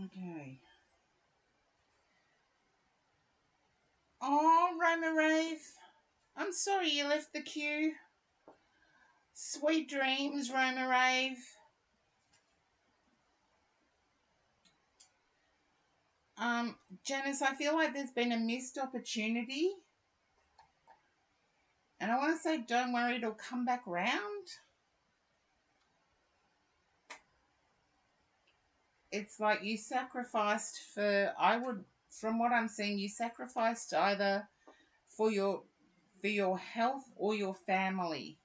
Okay. Oh, Roma Rave. I'm sorry you left the queue. Sweet dreams, Roma Rave. Janice, I feel like there's been a missed opportunity. And I want to say, don't worry, it'll come back round. It's like you sacrificed from what I'm seeing, you sacrificed either for your health or your family,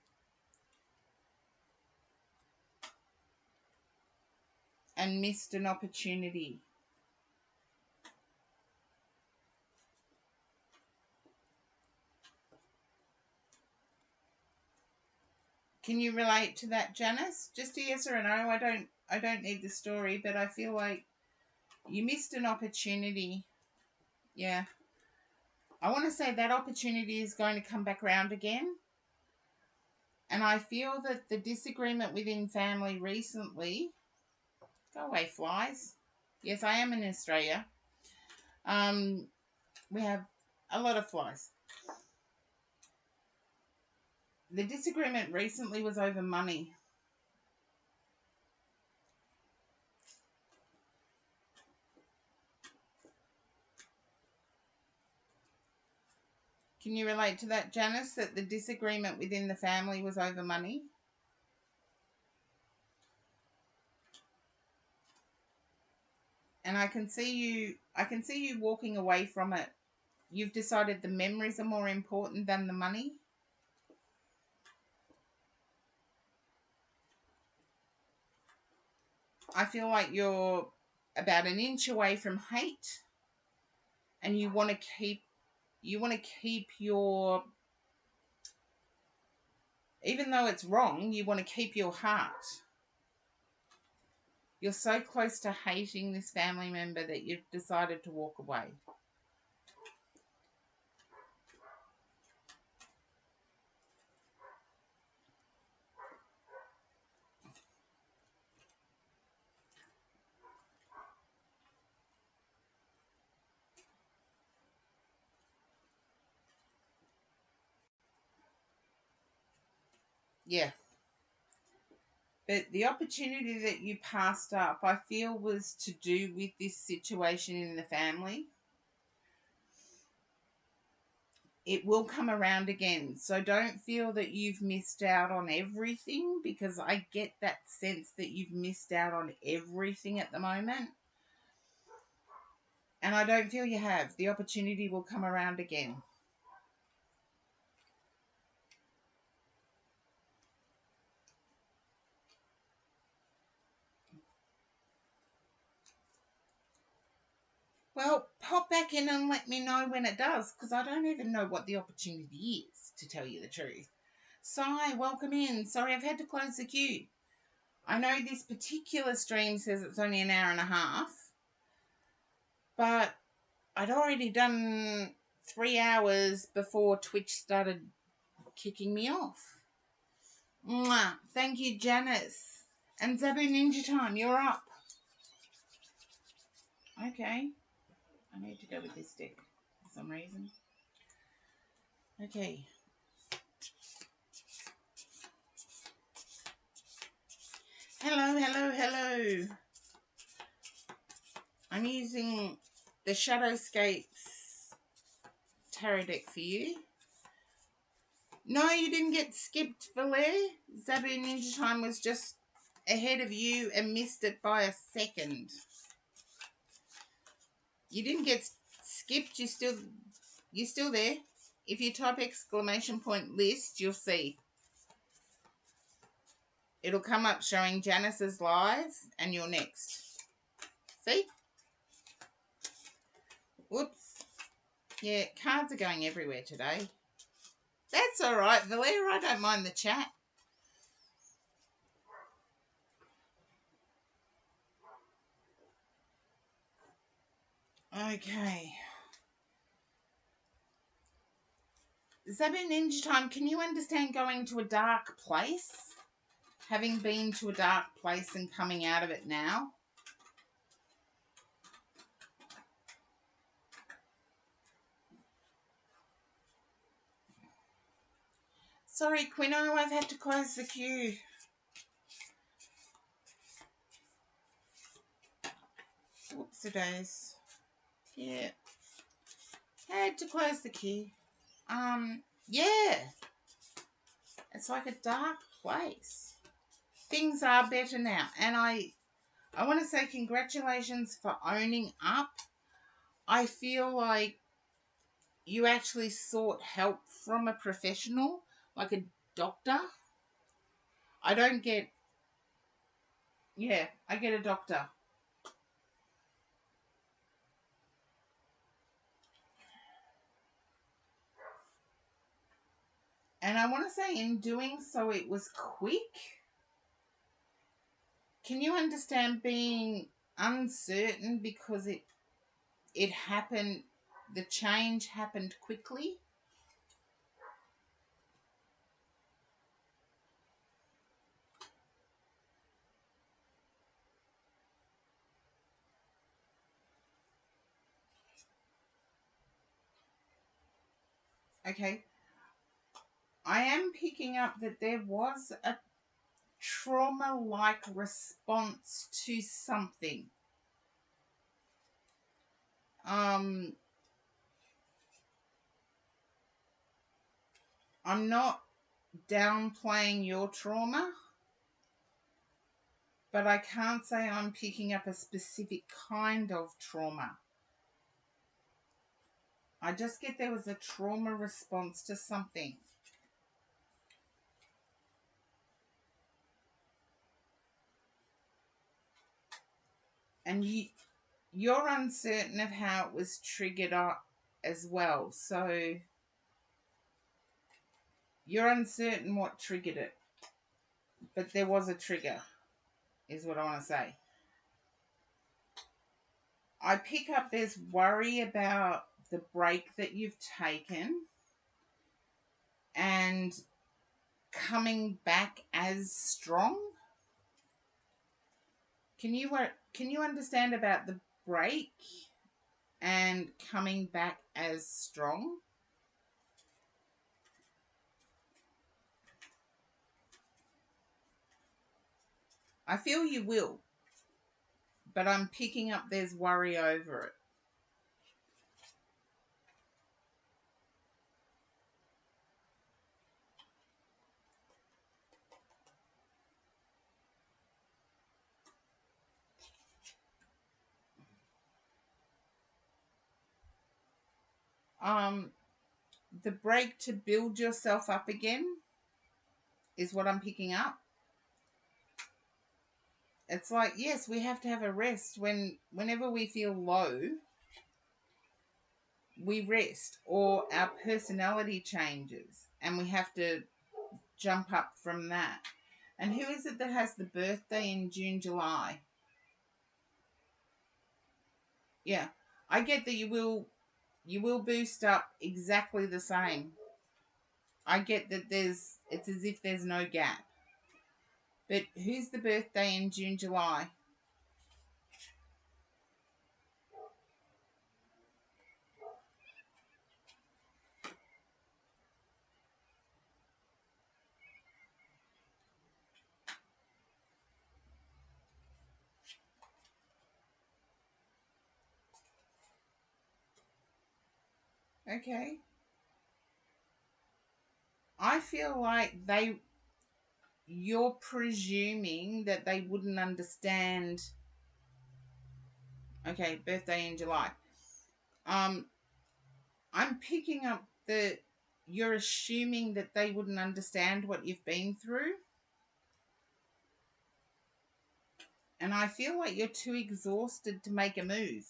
and missed an opportunity. Can you relate to that, Janice? Just a yes or a no. I don't need the story, but I feel like you missed an opportunity. Yeah. I want to say that opportunity is going to come back round again. And I feel that the disagreement within family recently, go away flies. Yes, I am in Australia. We have a lot of flies. The disagreement recently was over money. Can you relate to that, Janice, that the disagreement within the family was over money? And I can see you walking away from it. You've decided the memories are more important than the money. I feel like you're about an inch away from hate, and you want to keep your, even though it's wrong, you want to keep your heart. You're so close to hating this family member that you've decided to walk away. Yeah. But the opportunity that you passed up, I feel, was to do with this situation in the family. It will come around again. So don't feel that you've missed out on everything, because I get that sense that you've missed out on everything at the moment. And I don't feel you have. The opportunity will come around again. Well, pop back in and let me know when it does, because I don't even know what the opportunity is, to tell you the truth. Sai, welcome in. Sorry, I've had to close the queue. I know this particular stream says it's only an hour and a half, but I'd already done 3 hours before Twitch started kicking me off. Mwah. Thank you, Janice. And Zabu Ninja Time, you're up. Okay. I need to go with this deck for some reason. Okay. Hello, hello, hello. I'm using the Shadowscapes tarot deck for you. No, you didn't get skipped, Valer. Zabu Ninja Time was just ahead of you and missed it by a second. You didn't get skipped. You're still there. If you type !list, you'll see. It'll come up showing Janice's live and you're next. See? Whoops. Yeah, cards are going everywhere today. That's all right, Valera. I don't mind the chat. Okay. Zabu Ninja Time, can you understand going to a dark place? Having been to a dark place and coming out of it now? Sorry, Quino, I've had to close the queue. Whoopsie-days. Yeah. Had to close the queue. Yeah. It's like a dark place. Things are better now. And I want to say congratulations for owning up. I feel like you actually sought help from a professional, like a doctor. I don't get, yeah, I get a doctor. And I want to say in doing so, it was quick. Can you understand being uncertain because it happened, the change happened quickly? Okay. I am picking up that there was a trauma-like response to something. Um, I'm not downplaying your trauma, but I can't say I'm picking up a specific kind of trauma. I just get there was a trauma response to something. And you're uncertain of how it was triggered up as well. So you're uncertain what triggered it. But there was a trigger, is what I want to say. I pick up there's worry about the break that you've taken and coming back as strong. Can you understand about the break and coming back as strong? I feel you will, but I'm picking up there's worry over it. Um, the break to build yourself up again is what I'm picking up. It's like, yes, we have to have a rest whenever we feel low, we rest or our personality changes and we have to jump up from that. And who is it that has the birthday in June, July? Yeah. I get that you will boost up exactly the same. I get that it's as if there's no gap. But who's the birthday in June, July? Okay. I feel like you're presuming that they wouldn't understand. Okay, birthday in July. Um, I'm picking up that you're assuming that they wouldn't understand what you've been through. And I feel like you're too exhausted to make a move.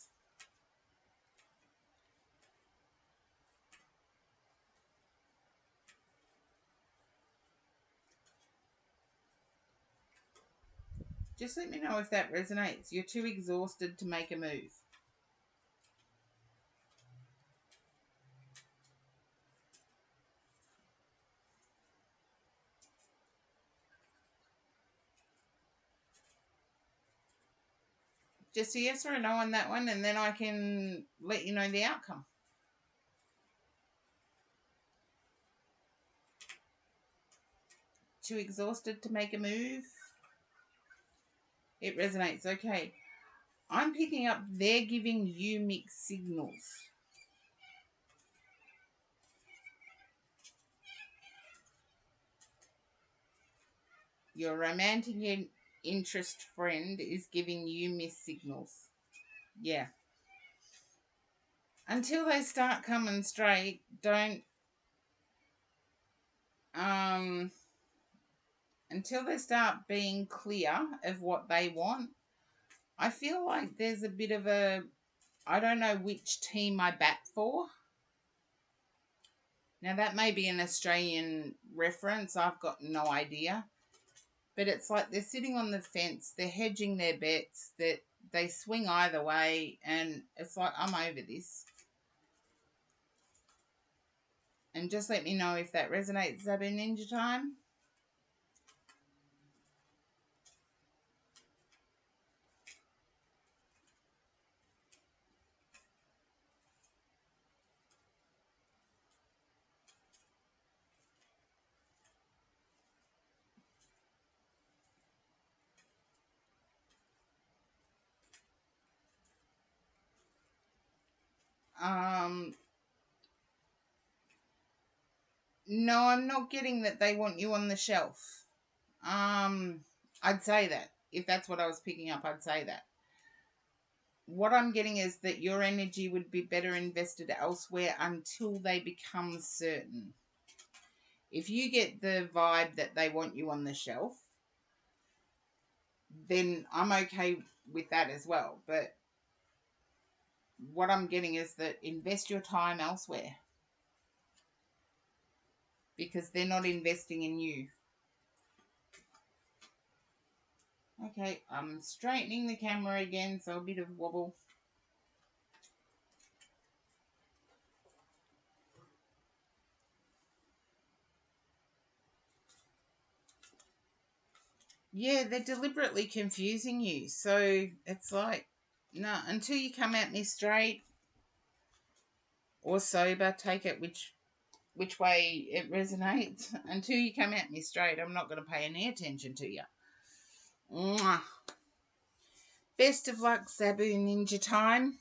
Just let me know if that resonates. You're too exhausted to make a move. Just a yes or a no on that one, and then I can let you know the outcome. Too exhausted to make a move. It resonates. Okay. I'm picking up they're giving you mixed signals. Your romantic interest friend is giving you missed signals. Yeah. Until they start coming straight, don't um until they start being clear of what they want. I feel like there's a bit of a, I don't know which team I bat for. Now that may be an Australian reference, I've got no idea. But it's like they're sitting on the fence, they're hedging their bets, that they swing either way, and it's like, I'm over this. And just let me know if that resonates, Zabu Ninja Time. No, I'm not getting that they want you on the shelf. I'd say that. If that's what I was picking up, I'd say that. What I'm getting is that your energy would be better invested elsewhere until they become certain. If you get the vibe that they want you on the shelf, then I'm okay with that as well. But what I'm getting is that invest your time elsewhere, because they're not investing in you. Okay, I'm straightening the camera again, so a bit of wobble. Yeah, they're deliberately confusing you. So it's like, no, until you come at me straight or sober, take it which way it resonates. Until you come at me straight, I'm not going to pay any attention to you. Mwah. Best of luck, Zabu Ninja Time.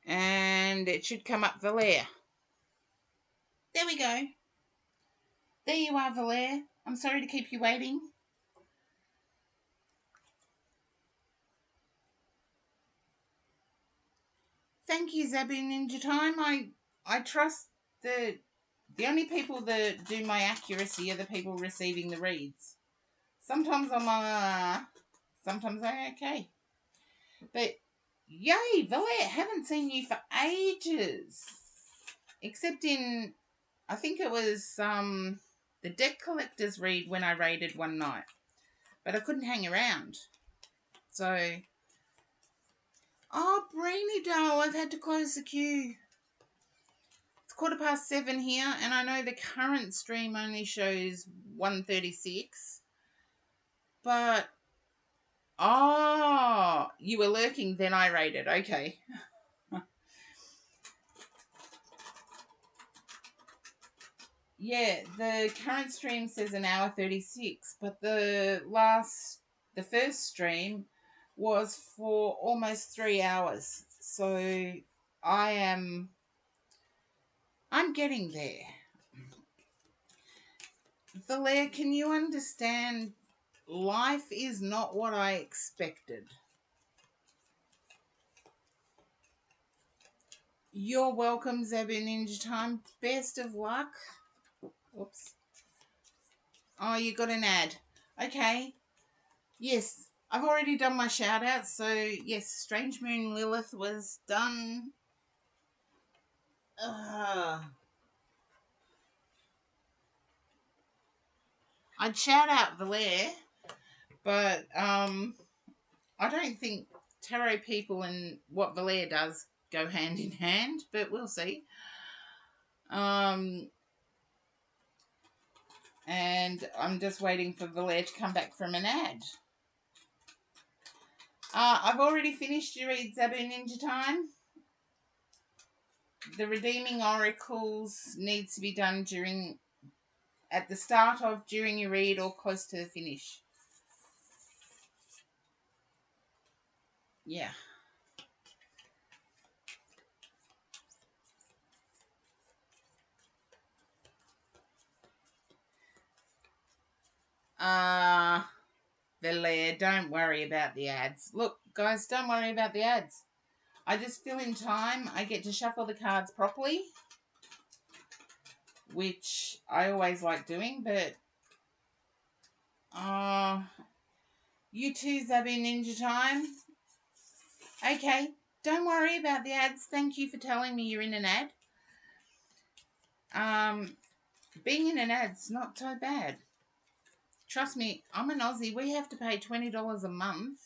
And it should come up Valere. There we go. There you are, Valere. I'm sorry to keep you waiting. Thank you, Zabu Ninja Time. I trust the only people that do my accuracy are the people receiving the reads. Sometimes I'm sometimes I'm okay. But yay, Valette, haven't seen you for ages. Except in, I think it was the deck collector's read when I raided one night. But I couldn't hang around. So, oh, Brainy Doll, I've had to close the queue. It's 7:15 here, and I know the current stream only shows 1:36. But, oh, you were lurking, then I raided. Okay. Yeah, the current stream says 1:36, but the first stream was for almost 3 hours. So I'm getting there. Valere, can you understand? Life is not what I expected. You're welcome, Zabu Ninja Time. Best of luck. Oops. Oh, you got an ad. Okay. Yes, I've already done my shout out. So, yes, Strange Moon Lilith was done. I'd shout out Valere, but I don't think tarot people and what Valere does go hand in hand, but we'll see. And I'm just waiting for Valere to come back from an ad. I've already finished your read, Zabu Ninja Time. The redeeming oracles needs to be done at the start of, during your read, or close to the finish. Yeah. Uh, Belair, don't worry about the ads. Look, guys, don't worry about the ads. I just fill in time. I get to shuffle the cards properly, which I always like doing, but you too, Zabby Ninja Time. Okay, don't worry about the ads. Thank you for telling me you're in an ad. Being in an ad's not so bad. Trust me, I'm an Aussie. We have to pay $20 a month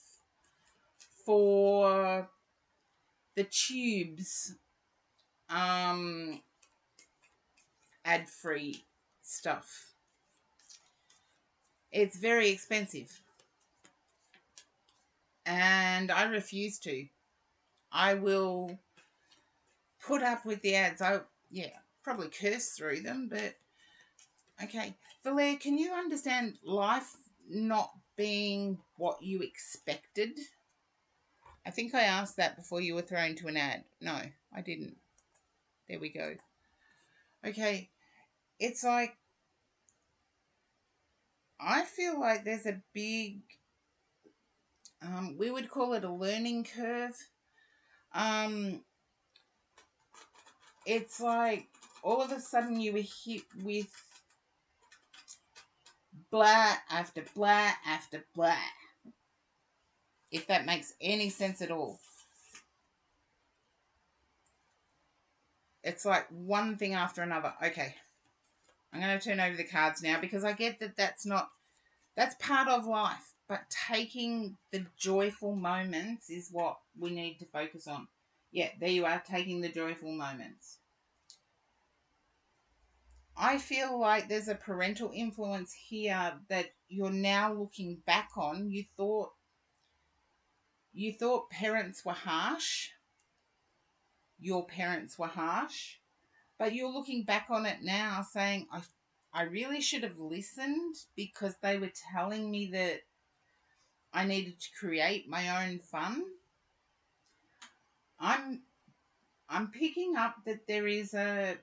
for the Tubes ad-free stuff. It's very expensive. And I refuse to. I will put up with the ads. Probably curse through them, but okay. Valer, can you understand life not being what you expected? I think I asked that before you were thrown to an ad. No, I didn't. There we go. Okay. It's like, I feel like there's a big, we would call it a learning curve. It's like all of a sudden you were hit with blah after blah after blah. If that makes any sense at all. It's like one thing after another. Okay. I'm going to turn over the cards now because I get that that's part of life. But taking the joyful moments is what we need to focus on. Yeah, there you are, taking the joyful moments. I feel like there's a parental influence here that you're now looking back on. You thought parents were harsh. Your parents were harsh. But you're looking back on it now saying, I really should have listened because they were telling me that I needed to create my own fun. I'm picking up that there is an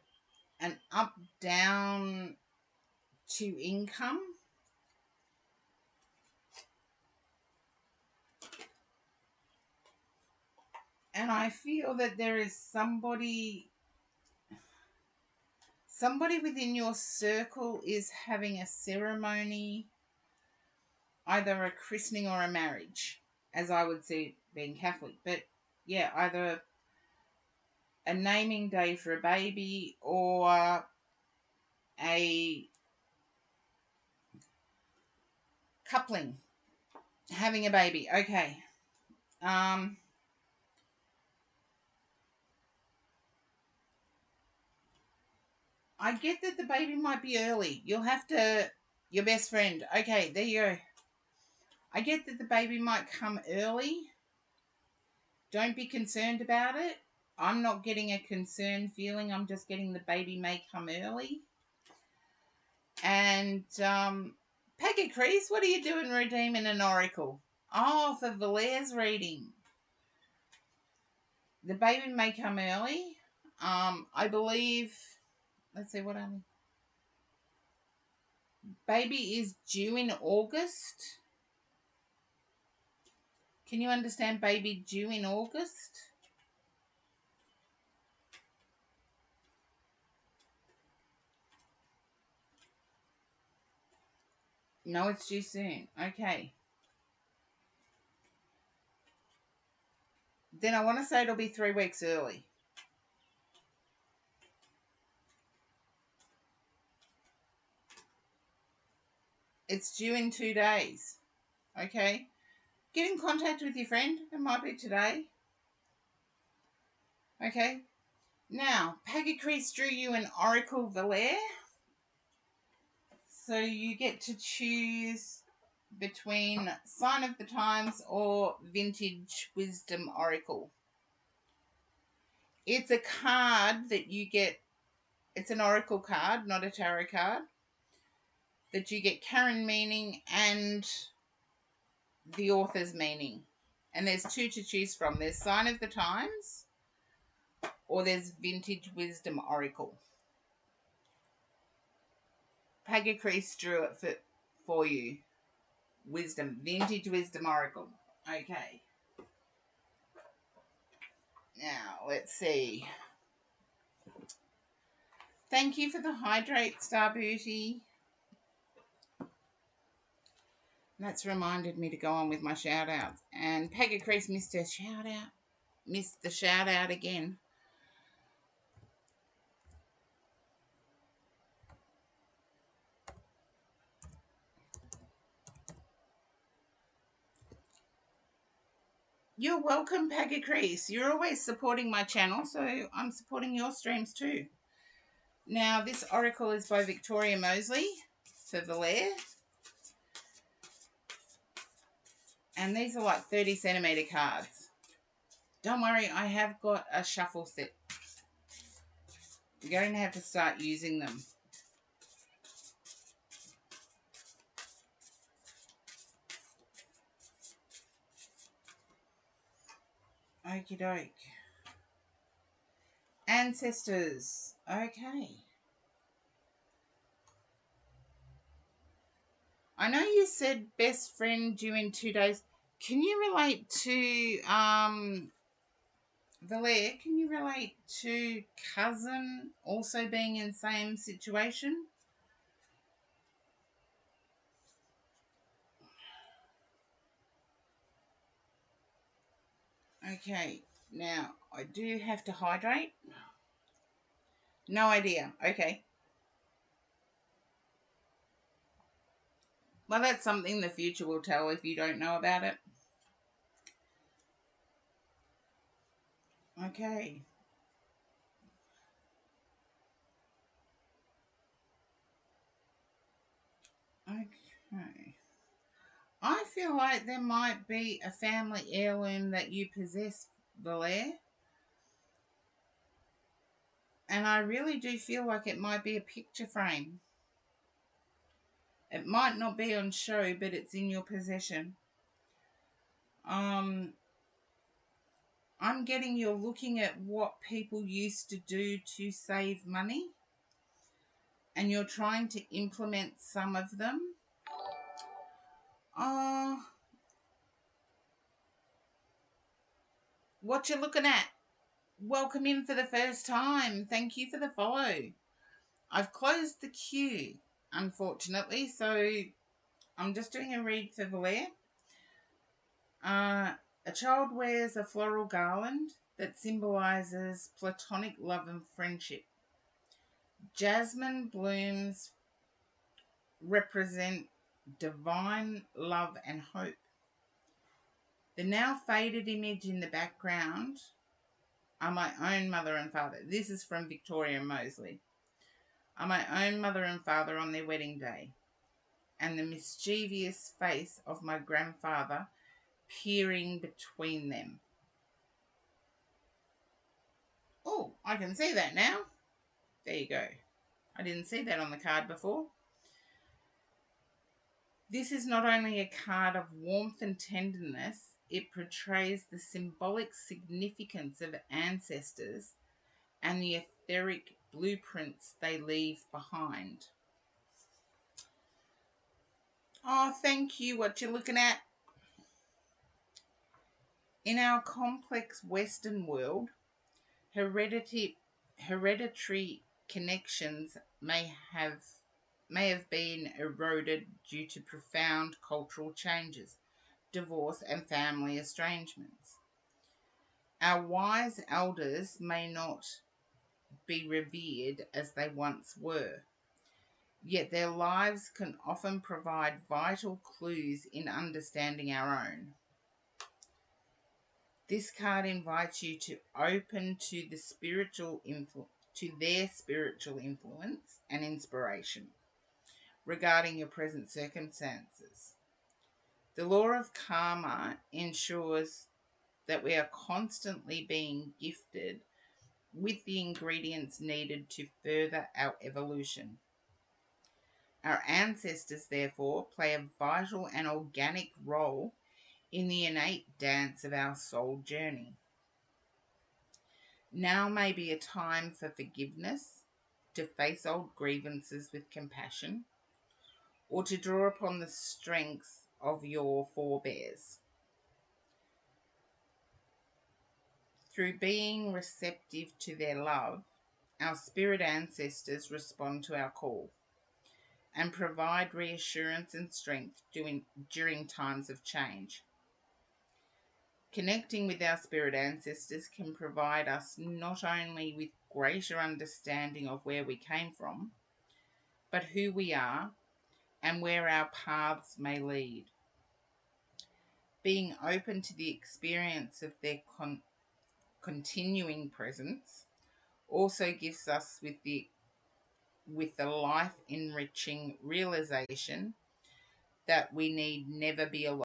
up down to income. And I feel that there is somebody within your circle is having a ceremony, either a christening or a marriage, as I would see being Catholic. But yeah, either a naming day for a baby or a coupling having a baby. Okay. I get that the baby might be early. You'll have to, your best friend. Okay, there you go. I get that the baby might come early. Don't be concerned about it. I'm not getting a concerned feeling. I'm just getting the baby may come early. And Peggy Crease, what are you doing redeeming an oracle? Oh, for Valaire's reading. The baby may come early. I believe, let's see what I'm... Baby is due in August. Can you understand baby due in August? No, it's due soon. Okay. Then I want to say it'll be 3 weeks early. It's due in 2 days. Okay. Get in contact with your friend. It might be today. Okay. Now, Peggy Crease drew you an Oracle Valere. So you get to choose between Sign of the Times or Vintage Wisdom Oracle. It's a card that you get. It's an oracle card, not a tarot card. That you get Karen meaning and the author's meaning. And there's 2 to choose from. There's Sign of the Times or there's Vintage Wisdom Oracle. Peggy Crease drew it for... for you. Wisdom, vintage wisdom oracle. Okay. Now, let's see. Thank you for the hydrate, Star Beauty. That's reminded me to go on with my shout outs. And Peggy Crease missed her shout out. Missed the shout out again. You're welcome, Peggy Crease. You're always supporting my channel, so I'm supporting your streams too. Now, this oracle is by Victoria Mosley for Valere. And these are like 30 centimetre cards. Don't worry, I have got a shuffle set. I'm going to have to start using them. Okie doke. Ancestors. Okay. I know you said best friend due in 2 days. Can you relate to Valere? Can you relate to cousin also being in same situation? Okay. Now I do have to hydrate. No idea. Okay. Well, that's something the future will tell if you don't know about it. Okay. Okay. I feel like there might be a family heirloom that you possess, Valere. And I really do feel like it might be a picture frame. It might not be on show, but it's in your possession. I'm getting you're looking at what people used to do to save money, and you're trying to implement some of them. What you're looking at? Welcome in for the first time. Thank you for the follow. I've closed the queue, unfortunately, so I'm just doing a read for Valere. A child wears a floral garland that symbolizes platonic love and friendship. Jasmine blooms represent divine love and hope. The now faded image in the background are my own mother and father. This is from Victoria Mosley. Are my own mother and father on their wedding day, and the mischievous face of my grandfather peering between them. Oh, I can see that now. There you go. I didn't see that on the card before. This is not only a card of warmth and tenderness, it portrays the symbolic significance of ancestors and the etheric blueprints they leave behind. Oh, thank you. What you're looking at? In our complex Western world, hereditary connections may have been eroded due to profound cultural changes, divorce, and family estrangements. Our wise elders may not be revered as they once were, yet their lives can often provide vital clues in understanding our own. This card invites you to open to their spiritual influence and inspiration regarding your present circumstances. The law of karma ensures that we are constantly being gifted with the ingredients needed to further our evolution. Our ancestors, therefore, play a vital and organic role in the innate dance of our soul journey. Now may be a time for forgiveness, to face old grievances with compassion, or to draw upon the strength of your forebears. Through being receptive to their love, our spirit ancestors respond to our call and provide reassurance and strength during times of change. Connecting with our spirit ancestors can provide us not only with greater understanding of where we came from, but who we are and where our paths may lead. Being open to the experience of their continuing presence also gives us with the life enriching realization that we need never be alone.